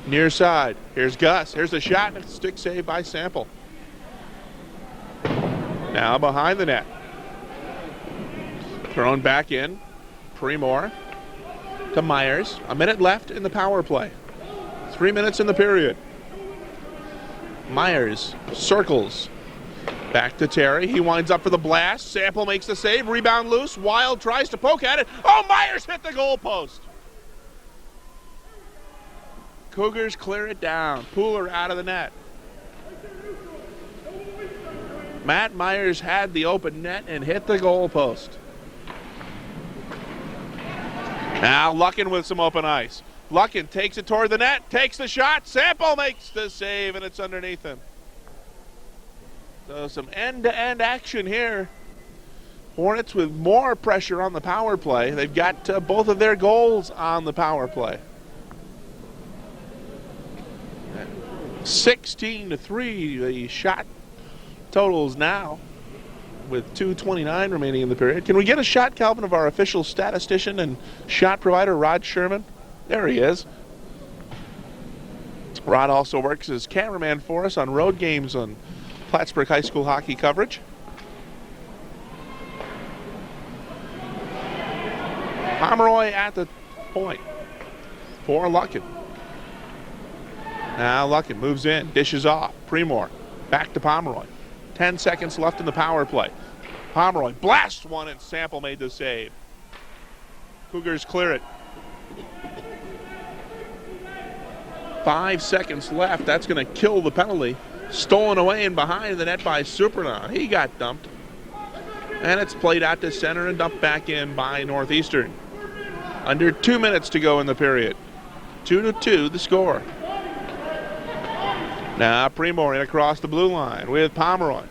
Near side. Here's Gus. Here's the shot, and a stick save by Sample. Now behind the net. Thrown back in. Premor to Myers. A minute left in the power play. 3 minutes in the period. Myers circles. Back to Terry. He winds up for the blast. Sample makes the save. Rebound loose. Wild tries to poke at it. Oh, Myers hit the goalpost. Cougars clear it down. Pooler out of the net. Matt Myers had the open net and hit the goalpost. Now Luckin with some open ice. Luckin takes it toward the net, takes the shot. Sample makes the save, and it's underneath him. So some end-to-end action here. Hornets with more pressure on the power play. They've got both of their goals on the power play. 16-3, the shot totals now with 2:29 remaining in the period. Can we get a shot, Calvin, of our official statistician and shot provider, Rod Sherman? There he is. Rod also works as cameraman for us on road games on Plattsburgh High School hockey coverage. Pomeroy at the point for Luckin. Now Luckin moves in, dishes off. Premor back to Pomeroy. 10 seconds left in the power play. Pomeroy blasts one, and Sample made the save. Cougars clear it. 5 seconds left. That's going to kill the penalty. Stolen away and behind the net by Supernaut. He got dumped. And it's played out to center and dumped back in by Northeastern. Under 2 minutes to go in the period. 2-2 the score. Now Premor in across the blue line with Pomeroy.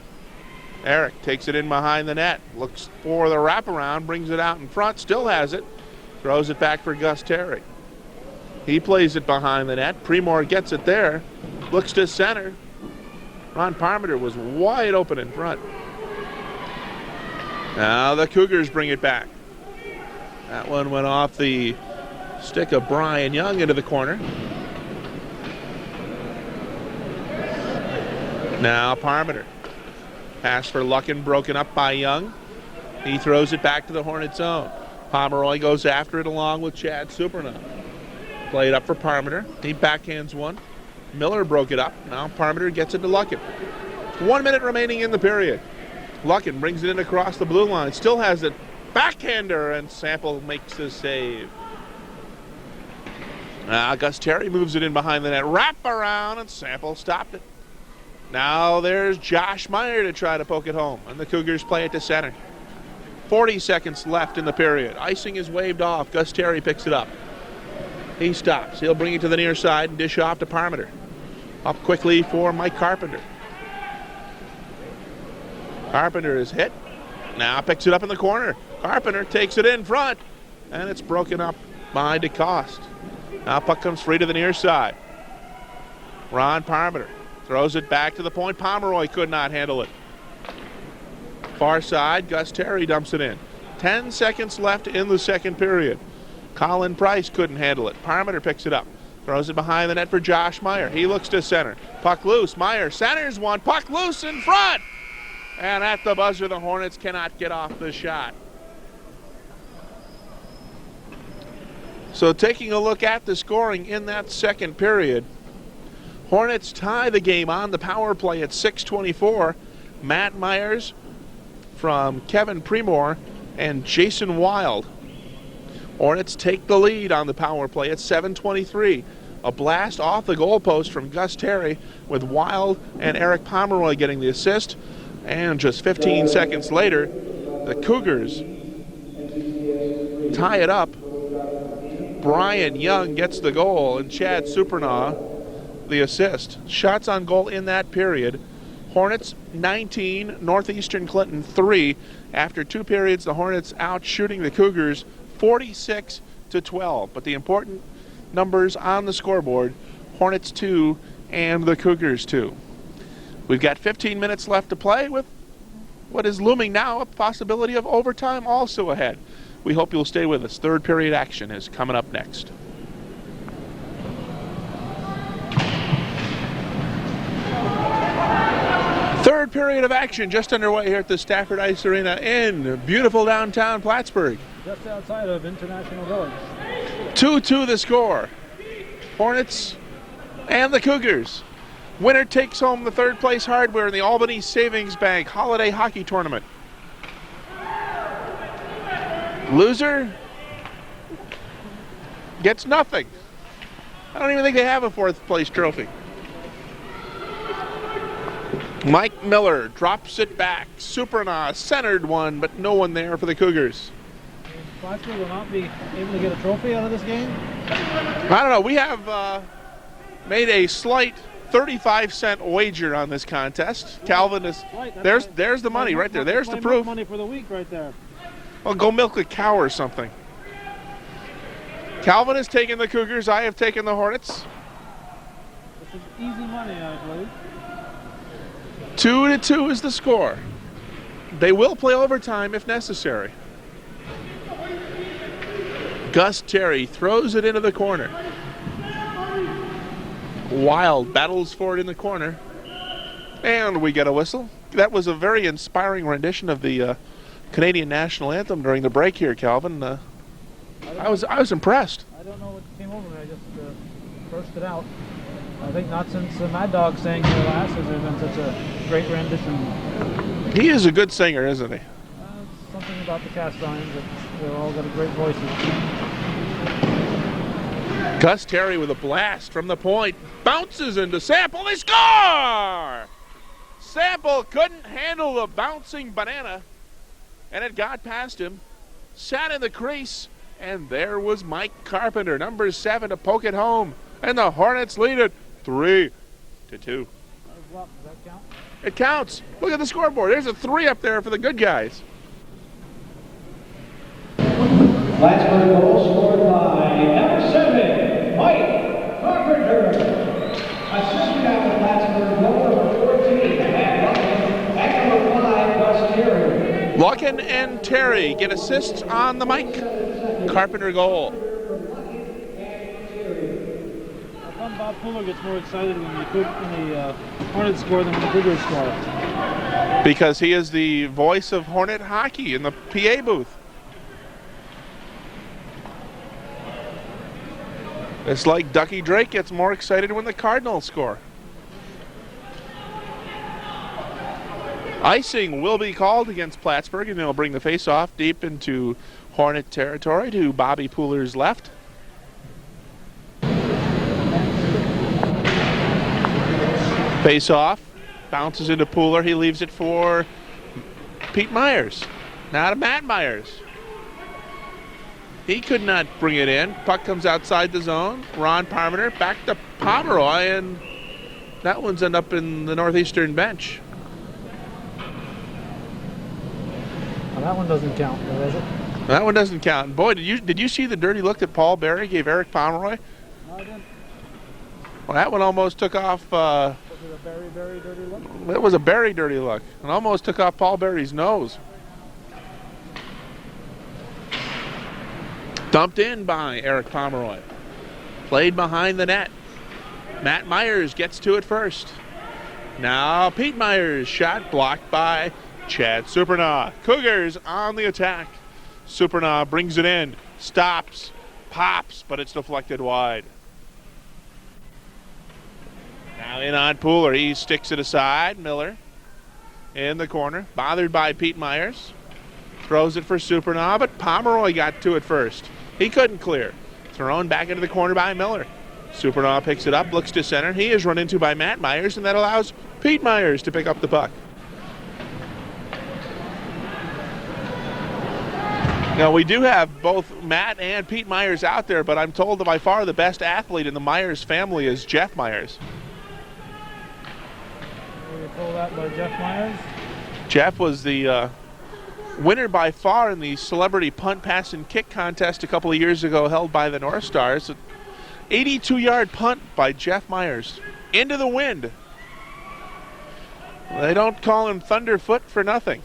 Eric takes it in behind the net. Looks for the wraparound, brings it out in front, still has it. Throws it back for Gus Terry. He plays it behind the net. Premor gets it there. Looks to center. Ron Parmenter was wide open in front. Now the Cougars bring it back. That one went off the stick of Brian Young into the corner. Now Parmenter. Pass for Luckin, broken up by Young. He throws it back to the Hornets' zone. Pomeroy goes after it along with Chad Supernaut. Played up for Parmenter. He backhands one. Miller broke it up. Now Parmenter gets it to Luckin. 1 minute remaining in the period. Luckin brings it in across the blue line. Still has it. Backhander, and Sample makes the save. Now Gus Terry moves it in behind the net. Wrap around, and Sample stopped it. Now there's Josh Meyer to try to poke it home, and the Cougars play it to center. 40 seconds left in the period. Icing is waved off. Gus Terry picks it up. He stops. He'll bring it to the near side and dish off to Parmenter. Up quickly for Mike Carpenter. Carpenter is hit. Now picks it up in the corner. Carpenter takes it in front, and it's broken up by DeCoste. Now puck comes free to the near side. Ron Parmenter throws it back to the point. Pomeroy could not handle it. Far side, Gus Terry dumps it in. 10 seconds left in the second period. Colin Price couldn't handle it. Parmenter picks it up. Throws it behind the net for Josh Meyer. He looks to center. Puck loose. Meyer centers one. Puck loose in front. And at the buzzer, the Hornets cannot get off the shot. So taking a look at the scoring in that second period, Hornets tie the game on the power play at 6:24. Matt Myers from Kevin Premor and Jason Wild. Hornets take the lead on the power play at 7:23. A blast off the goalpost from Gus Terry with Wild and Eric Pomeroy getting the assist. And just 15 seconds later, the Cougars tie it up. Brian Young gets the goal and Chad Supernaw the assist. Shots on goal in that period. Hornets 19, Northeastern Clinton 3. After 2 periods, the Hornets out shooting the Cougars 46-12. But the important numbers on the scoreboard, Hornets 2 and the Cougars 2. We've got 15 minutes left to play with what is looming now, a possibility of overtime also ahead. We hope you'll stay with us. Third period action is coming up next. Third period of action just underway here at the Stafford Ice Arena in beautiful downtown Plattsburgh. Just outside of International Village. 2-2 the score. Hornets and the Cougars. Winner takes home the third place hardware in the Albany Savings Bank Holiday Hockey Tournament. Loser gets nothing. I don't even think they have a fourth place trophy. Mike Miller drops it back. Supernaw centered one, but no one there for the Cougars. Plattsburgh will not be able to get a trophy out of this game? I don't know. We have made a slight 35-cent wager on this contest. Calvin is there's the money right there. There's the proof. Money for the week right there. Well, go milk a cow or something. Calvin has taken the Cougars. I have taken the Hornets. This is easy money, I believe. 2-2 is the score. They will play overtime if necessary. Gus Terry throws it into the corner. Wild battles for it in the corner. And we get a whistle. That was a very inspiring rendition of the Canadian national anthem during the break here, Calvin. I was impressed. I don't know what came over me. I just burst it out. I think not since Mad Dog sang here last has there been such a great rendition. He is a good singer, isn't he? Something about the cast irons. They've all got great voices. Gus Terry with a blast from the point. Bounces into Sample. They score! Sample couldn't handle the bouncing banana, and it got past him. Sat in the crease, and there was Mike Carpenter, number 7, to poke it home. And the Hornets lead it 3-2. Does that count? It counts. Look at the scoreboard. There's a 3 up there for the good guys. Plattsburgh goal scored by number 7, Mike Carpenter. Assisted out of Plattsburgh goal number 14, Matt Lucken. At number 5, Gus Terry. Lucken and Terry get assists on the Mike Carpenter goal. Bob Fuller gets more excited when the Hornets score than when the Cougars score. Because he is the voice of Hornet hockey in the PA booth. It's like Ducky Drake gets more excited when the Cardinals score. Icing will be called against Plattsburgh, and they'll bring the face-off deep into Hornet territory to Bobby Pooler's left. Face-off, bounces into Pooler. He leaves it for Pete Myers. Now to Matt Myers. He could not bring it in. Puck comes outside the zone. Ron Parmenter back to Pomeroy, and that one's end up in the Northeastern bench. Well, that one doesn't count, does it? That one doesn't count. Boy, did you see the dirty look that Paul Berry gave Eric Pomeroy? No, I didn't. Well, that one almost took off. Was it a very, very dirty look? It was a very dirty look, and almost took off Paul Berry's nose. Dumped in by Eric Pomeroy. Played behind the net. Matt Myers gets to it first. Now Pete Myers, shot blocked by Chad Supernaw. Cougars on the attack. Supernaw brings it in, stops, pops, but it's deflected wide. Now in on Pooler, he sticks it aside. Miller in the corner, bothered by Pete Myers. Throws it for Supernaw, but Pomeroy got to it first. He couldn't clear. Thrown back into the corner by Miller. Supernaw picks it up, looks to center. He is run into by Matt Myers, and that allows Pete Myers to pick up the puck. Now, we do have both Matt and Pete Myers out there, but I'm told that by far the best athlete in the Myers family is Jeff Myers. Were you told that by Jeff Myers? Jeff was the winner by far in the celebrity punt, pass, and kick contest a couple of years ago held by the North Stars. 82-yard punt by Jeff Myers. Into the wind. They don't call him Thunderfoot for nothing.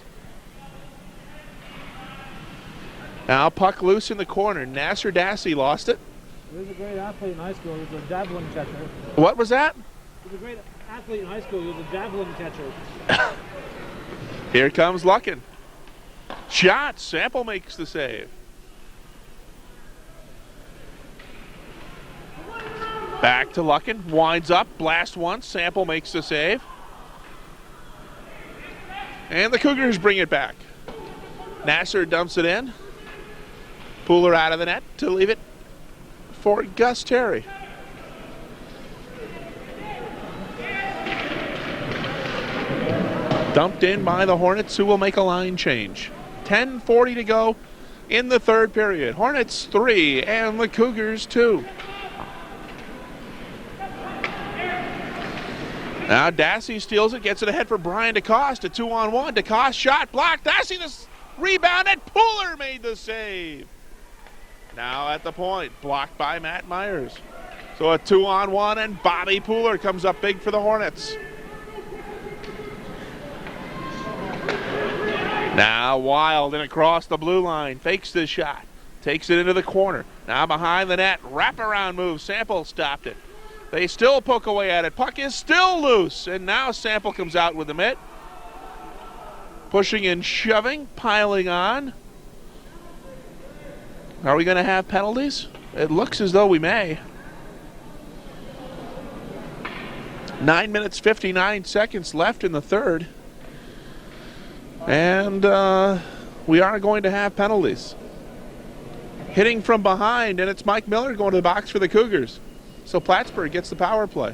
Now puck loose in the corner. Nasser Dassey lost it. He was a great athlete in high school. He was a javelin catcher. What was that? He was a great athlete in high school. He was a javelin catcher. Here comes Luckin. Shot. Sample makes the save. Back to Luckin. Winds up. Blast once. Sample makes the save. And the Cougars bring it back. Nasser dumps it in. Pooler out of the net to leave it for Gus Terry. Dumped in by the Hornets, who will make a line change. 10:40 to go in the third period. Hornets 3 and the Cougars 2. Now Dassey steals it, gets it ahead for Brian DeCoste. A 2-on-1. DeCoste shot blocked. Dassey the rebound, and Pooler made the save. Now at the point, blocked by Matt Myers. So a 2-on-1, and Bobby Pooler comes up big for the Hornets. Now Wild and across the blue line, fakes the shot, takes it into the corner. Now behind the net, wraparound move. Sample stopped it. They still poke away at it. Puck is still loose, and now Sample comes out with the mitt. Pushing and shoving, piling on. Are we going to have penalties? It looks as though we may. 9 minutes, 59 seconds left in the third. And we are going to have penalties. Hitting from behind, and it's Mike Miller going to the box for the Cougars. So Plattsburgh gets the power play.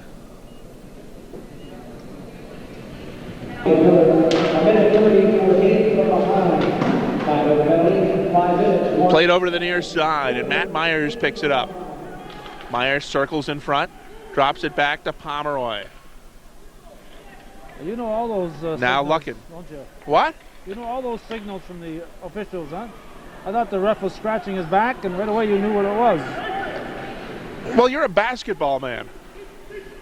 Played over to the near side, and Matt Myers picks it up. Myers circles in front, drops it back to Pomeroy. You know all those now signals, Luckin. don't you? What? You know all those signals from the officials, huh? I thought the ref was scratching his back, and right away you knew what it was. Well, you're a basketball man.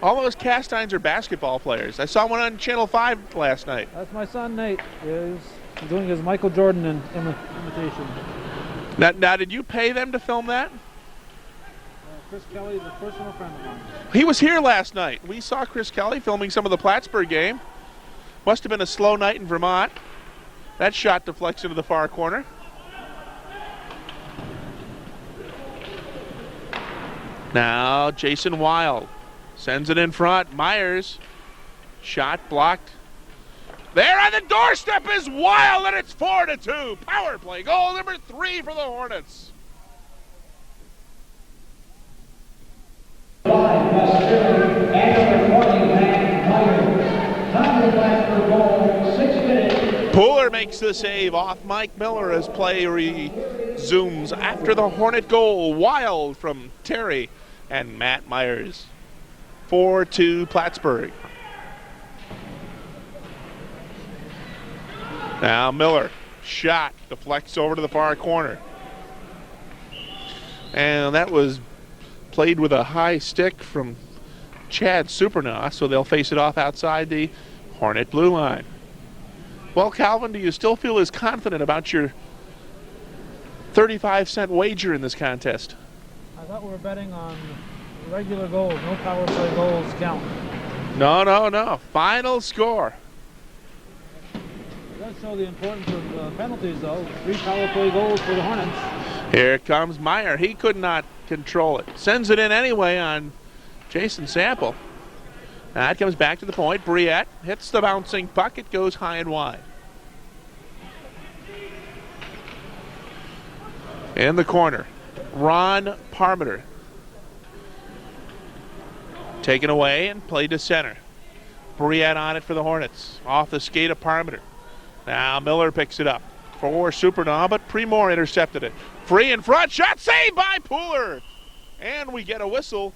All those cast irons are basketball players. I saw one on Channel 5 last night. That's my son, Nate. He's doing his Michael Jordan imitation. Now, did you pay them to film that? Chris Kelly is a personal friend of mine. He was here last night. We saw Chris Kelly filming some of the Plattsburgh game. Must have been a slow night in Vermont. That shot deflects into the far corner. Now Jason Wild sends it in front. Myers, shot blocked. There on the doorstep is Wild, and it's 4-2. Power play goal number 3 for the Hornets. Pooler makes the save off Mike Miller as play resumes after the Hornet goal. Wild from Terry and Matt Myers. 4-2 Plattsburgh. Now Miller, shot, deflects over to the far corner. And that was played with a high stick from Chad Supernaw, so they'll face it off outside the Hornet blue line. Well, Calvin, do you still feel as confident about your 35-cent wager in this contest. I thought we were betting on regular goals. No power play goals count. No. Final score. It does show the importance of penalties, though. 3 power play goals for the Hornets. Here comes Meyer. He could not control it. Sends it in anyway on Jason Sample. That comes back to the point. Briette hits the bouncing puck. It goes high and wide. In the corner, Ron Parmenter. Taken away and played to center. Briette on it for the Hornets. Off the skate of Parmenter. Now Miller picks it up for Supernaw, but Premore intercepted it. Free in front, shot saved by Pooler. And we get a whistle.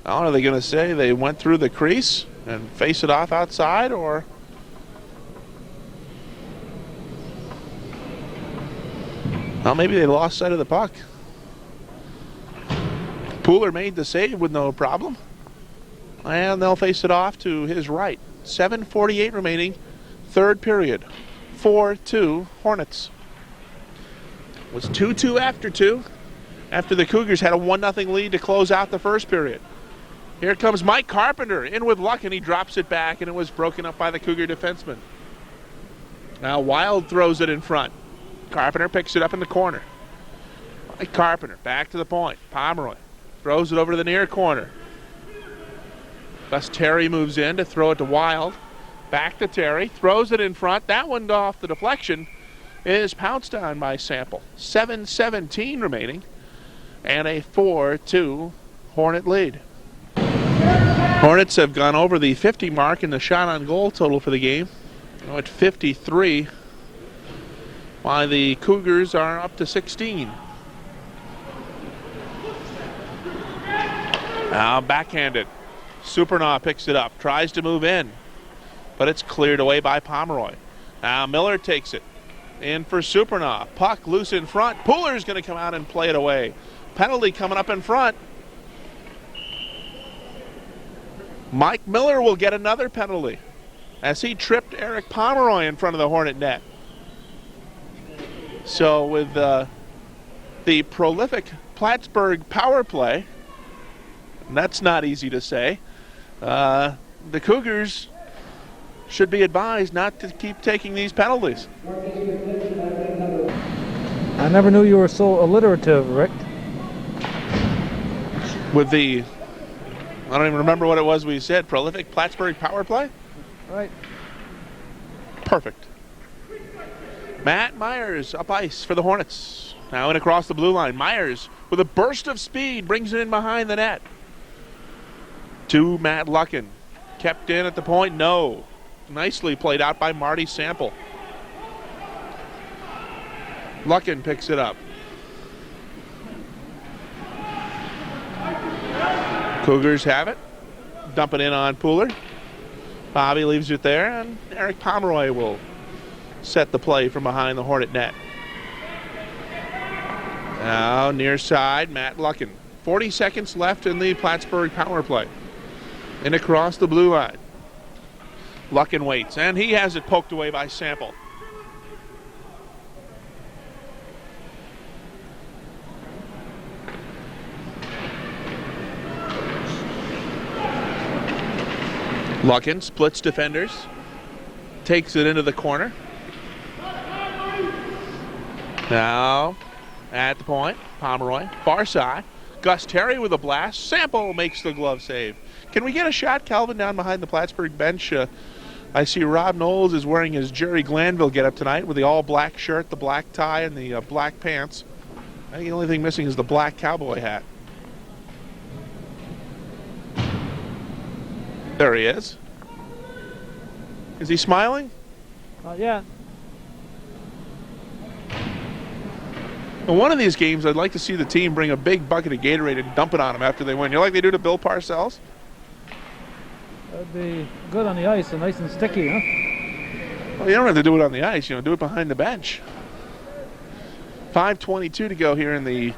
Now, are they going to say they went through the crease and face it off outside, or? Well, maybe they lost sight of the puck. Pooler made the save with no problem. And they'll face it off to his right. 7:48 remaining, third period. 4-2 Hornets. It was 2-2 after 2, after the Cougars had a 1-0 lead to close out the first period. Here comes Mike Carpenter in with luck, and he drops it back, and it was broken up by the Cougar defenseman. Now Wild throws it in front. Carpenter picks it up in the corner. Mike Carpenter back to the point. Pomeroy throws it over to the near corner. Gus Terry moves in to throw it to Wild. Back to Terry, throws it in front. That one off the deflection is pounced on by Sample. 7:17 remaining, and a 4-2 Hornet lead. Hornets have gone over the 50 mark in the shot on goal total for the game. Now at 53, while the Cougars are up to 16. Now backhanded. Supernaw picks it up, tries to move in, but it's cleared away by Pomeroy. Now Miller takes it in for Supernaw. Puck loose in front. Pooler's going to come out and play it away. Penalty coming up in front. Mike Miller will get another penalty as he tripped Eric Pomeroy in front of the Hornet net. So with the prolific Plattsburgh power play, and that's not easy to say, the Cougars should be advised not to keep taking these penalties. I never knew you were so alliterative, Rick. With the, I don't even remember what it was we said, prolific Plattsburgh power play? Right. Perfect. Matt Myers up ice for the Hornets. Now in across the blue line. Myers with a burst of speed brings it in behind the net. To Matt Luckin. Kept in at the point, no. Nicely played out by Marty Sample. Luckin picks it up. Cougars have it. Dump it in on Pooler. Bobby leaves it there, and Eric Pomeroy will set the play from behind the Hornet net. Now near side, Matt Luckin. 40 seconds left in the Plattsburgh power play. And across the blue line. Luckin waits, and he has it poked away by Sample. Luckin splits defenders, takes it into the corner. Now, at the point, Pomeroy, far side. Gus Terry with a blast. Sample makes the glove save. Can we get a shot, Calvin, down behind the Plattsburgh bench? I see Rob Knowles is wearing his Jerry Glanville getup tonight with the all-black shirt, the black tie, and the black pants. I think the only thing missing is the black cowboy hat. There he is. Is he smiling? Yeah. In one of these games, I'd like to see the team bring a big bucket of Gatorade and dump it on them after they win. You know, like they do to Bill Parcells? That'd be good on the ice and nice and sticky, huh? Well, you don't have to do it on the ice. You know, do it behind the bench. 5:22 to go here in the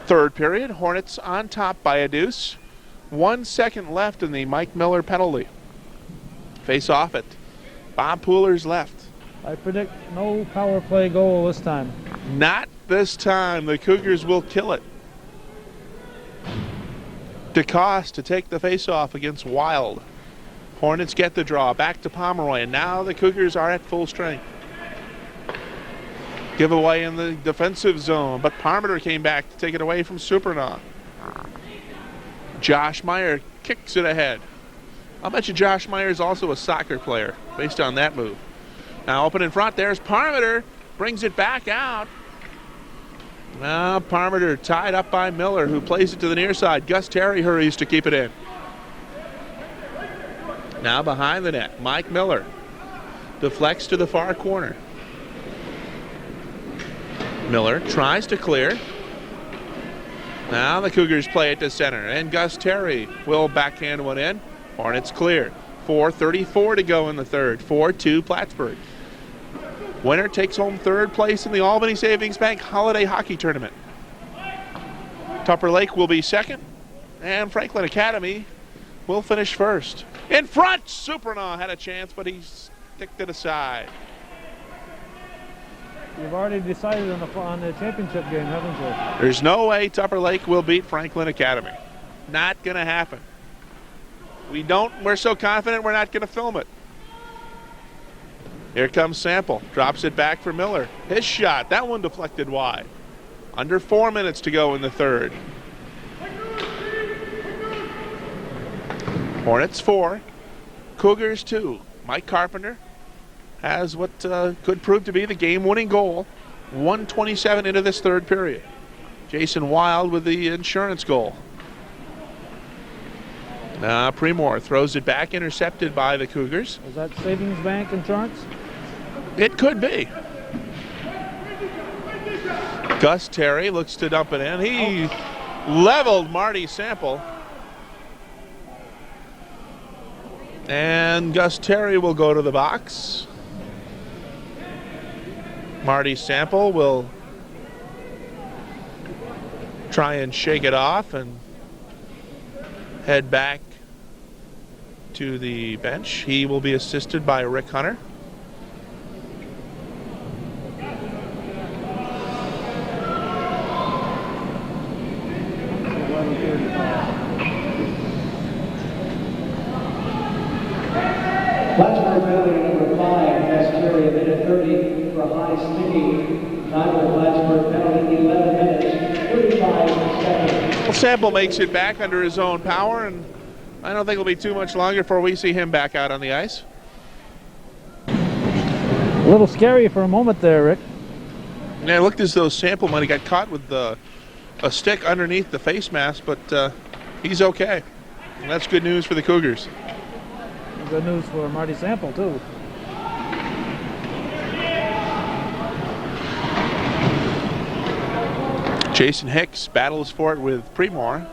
third period. Hornets on top by a deuce. 1 second left in the Mike Miller penalty. face off it. Bob Pooler's left. I predict no power play goal this time. Not this time. The Cougars will kill it. DeCoste to take the face-off against Wild. Hornets get the draw. Back to Pomeroy, and now the Cougars are at full strength. Giveaway in the defensive zone, but Parmenter came back to take it away from Supernaw. Josh Meyer kicks it ahead. I'll bet you Josh Meyer is also a soccer player based on that move. Now open in front, there's Parmenter, brings it back out. Now Parmenter tied up by Miller, who plays it to the near side. Gus Terry hurries to keep it in. Now behind the net, Mike Miller deflects to the far corner. Miller tries to clear. Now the Cougars play it to center, and Gus Terry will backhand one in. Hornets clear. 4:34 to go in the third. 4-2 Plattsburgh. Winner takes home third place in the Albany Savings Bank Holiday Hockey Tournament. Tupper Lake will be second, and Franklin Academy will finish first. In front, Supernaw had a chance, but he sticked it aside. You've already decided on the championship game, haven't you? There's no way Tupper Lake will beat Franklin Academy. Not going to happen. We're so confident we're not going to film it. Here comes Sample. Drops it back for Miller. His shot. That one deflected wide. Under 4 minutes to go in the third. Hornets 4. Cougars 2. Mike Carpenter has what could prove to be the game-winning goal. 1:27 into this third period. Jason Wild with the insurance goal. Premor throws it back, intercepted by the Cougars. Is that Savings Bank Insurance? It could be. Gus Terry looks to dump it in. He leveled Marty Sample. And Gus Terry will go to the box. Marty Sample will try and shake it off and head back to the bench. He will be assisted by Rick Hunter. Plattsburgh penalty number 5, Gus Terry, a minute 30 for a high sticking. Time for Plattsburgh penalty, 11 minutes, 35 seconds. Well, Sample makes it back under his own power, and I don't think it'll be too much longer before we see him back out on the ice. A little scary for a moment there, Rick. Yeah, it looked as though Sample might have got caught with a stick underneath the face mask, but he's okay. And that's good news for the Cougars. Good news for Marty Sample, too. Jason Hicks battles for it with Premor.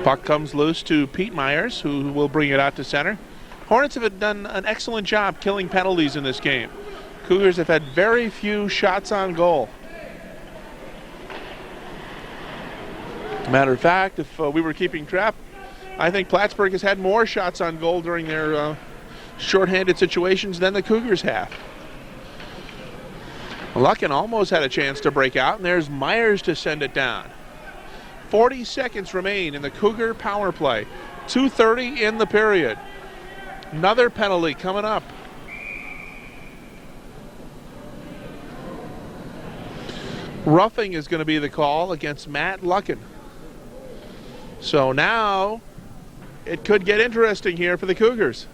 Puck comes loose to Pete Myers, who will bring it out to center. Hornets have done an excellent job killing penalties in this game. Cougars have had very few shots on goal. Matter of fact, if we were keeping track, I think Plattsburgh has had more shots on goal during their shorthanded situations than the Cougars have. Luckin almost had a chance to break out, and there's Myers to send it down. 40 seconds remain in the Cougar power play. 2:30 in the period. Another penalty coming up. Roughing is going to be the call against Matt Luckin. So now it could get interesting here for the Cougars.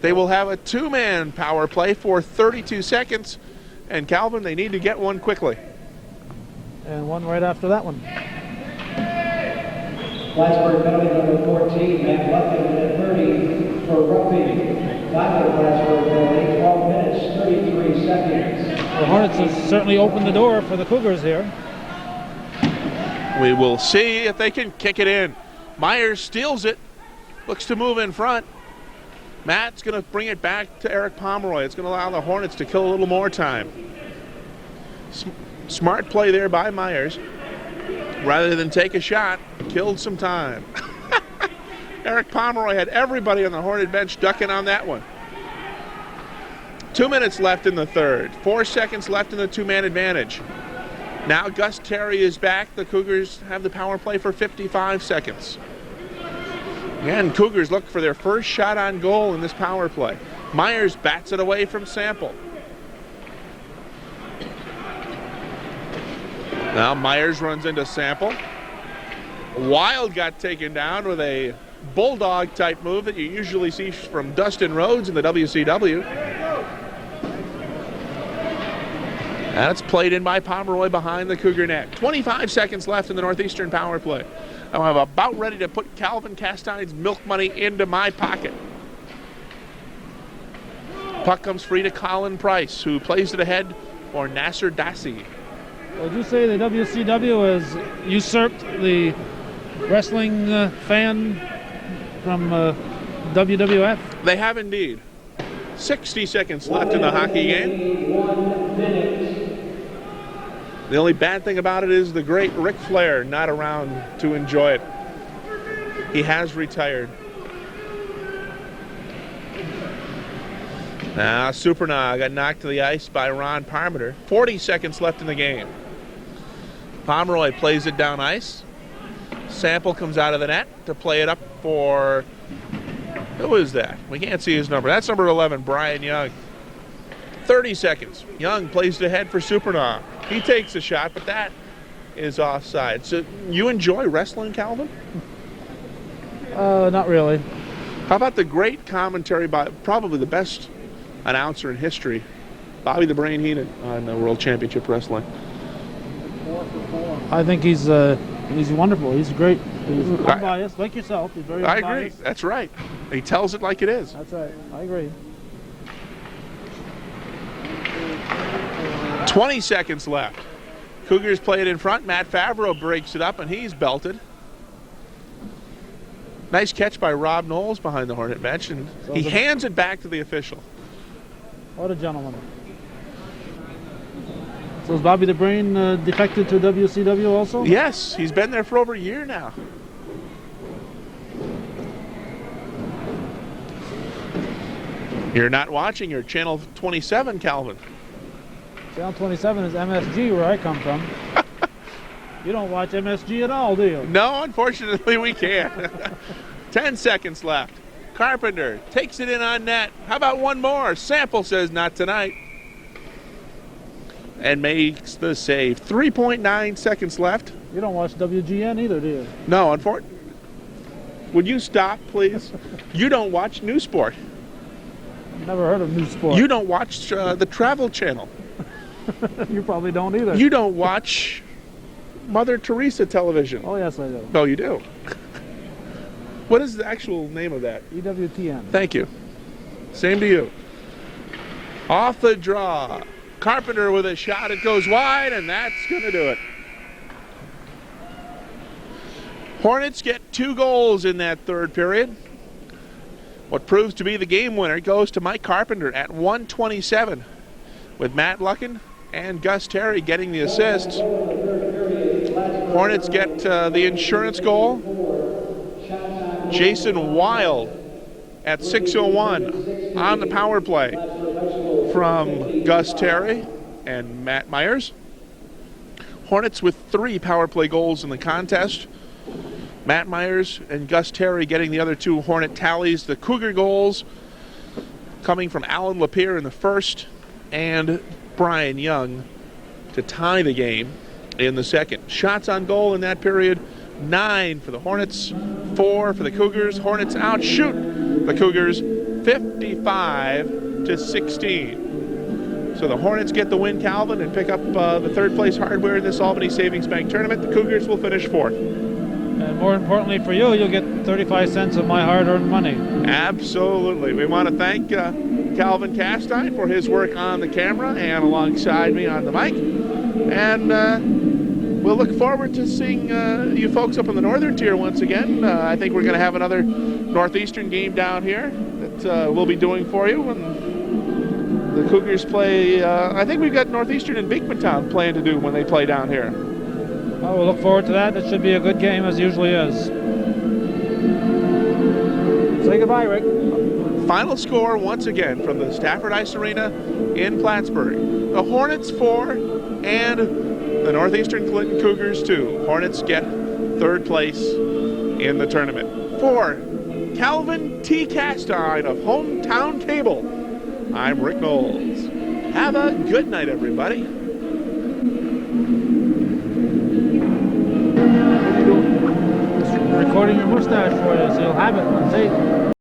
They will have a two-man power play for 32 seconds. And Calvin, they need to get one quickly. And one right after that one. Plattsburgh penalty number 14, Matt Luckin, minute 30 for roughing. Time for Plattsburgh penalty, 12 minutes, 33 seconds. The Hornets has certainly opened the door for the Cougars here. We will see if they can kick it in. Myers steals it, looks to move in front. Matt's going to bring it back to Eric Pomeroy. It's going to allow the Hornets to kill a little more time. Smart play there by Myers. Rather than take a shot, killed some time. Eric Pomeroy had everybody on the Hornet bench ducking on that one. 2 minutes left in the third. 4 seconds left in the two-man advantage. Now Gus Terry is back. The Cougars have the power play for 55 seconds. Again, Cougars look for their first shot on goal in this power play. Myers bats it away from Sample. Now Myers runs into Sample. Wild got taken down with a bulldog type move that you usually see from Dustin Rhodes in the WCW. That's played in by Pomeroy behind the Cougar net. 25 seconds left in the Northeastern power play. I'm about ready to put Calvin Castine's milk money into my pocket. Puck comes free to Colin Price, who plays it ahead for Nasser Dassi. Would you say the WCW has usurped the wrestling fan from WWF? They have indeed. 60 seconds left in the hockey game. 1 minute. The only bad thing about it is the great Ric Flair not around to enjoy it. He has retired. Now Supernaw got knocked to the ice by Ron Parmenter. 40 seconds left in the game. Pomeroy plays it down ice. Sample comes out of the net to play it up for... Who is that? We can't see his number. That's number 11, Brian Young. 30 seconds. Young plays it ahead for Supernaw. He takes a shot, but that is offside. So you enjoy wrestling, Calvin? Not really. How about the great commentary by probably the best announcer in history, Bobby the Brain Heenan, on the World Championship Wrestling? I think he's wonderful. He's great. He's unbiased, like yourself. He's very unbiased. I agree. That's right. He tells it like it is. That's right. I agree. 20 seconds left. Cougars play it in front. Matt Favreau breaks it up, and he's belted. Nice catch by Rob Knowles behind the Hornet bench, and he hands it back to the official. What a gentleman. So is Bobby the Brain defected to WCW also? Yes, he's been there for over a year now. You're not watching your Channel 27, Calvin. Channel 27 is MSG, where I come from. You don't watch MSG at all, do you? No, unfortunately we can't. 10 seconds left. Carpenter takes it in on net. How about one more? Sample says not tonight. And makes the save. 3.9 seconds left. You don't watch WGN either, do you? No, unfortunately. Would you stop, please? You don't watch News Sport. Never heard of News Sport. You don't watch the Travel Channel. You probably don't either. You don't watch Mother Teresa television. Oh, yes, I do. Oh, you do? What is the actual name of that? EWTN. Thank you. Same to you. Off the draw. Carpenter with a shot. It goes wide, and that's going to do it. Hornets get 2 goals in that third period. What proves to be the game winner goes to Mike Carpenter at 1:27, with Matt Luckin and Gus Terry getting the assists. Hornets get the insurance goal. Jason Wild at 6:01 on the power play from Gus Terry and Matt Myers. Hornets with 3 power play goals in the contest. Matt Myers and Gus Terry getting the other 2 Hornet tallies. The Cougar goals coming from Alan Lapierre in the first and Brian Young to tie the game in the second. Shots on goal in that period, 9 for the Hornets, 4 for the Cougars. Hornets outshoot the Cougars 55-16. So the Hornets get the win, Calvin, and pick up the third place hardware in this Albany Savings Bank tournament. The Cougars will finish 4th. And more importantly for you, you'll get 35 cents of my hard-earned money. Absolutely. We want to thank Calvin Castine for his work on the camera and alongside me on the mic. And we'll look forward to seeing you folks up in the Northern Tier once again. I think we're going to have another Northeastern game down here that we'll be doing for you. And the Cougars play, I think we've got Northeastern and Beekmantown playing to do when they play down here. Well, we'll look forward to that. It should be a good game, as usually is. Say goodbye, Rick. Final score once again from the Stafford Ice Arena in Plattsburgh. The Hornets 4 and the Northeastern Clinton Cougars 2. Hornets get third place in the tournament. For Calvin T. Castine of Hometown Cable, I'm Rick Knowles. Have a good night, everybody. Recording your mustache for you, so you'll have it on tape.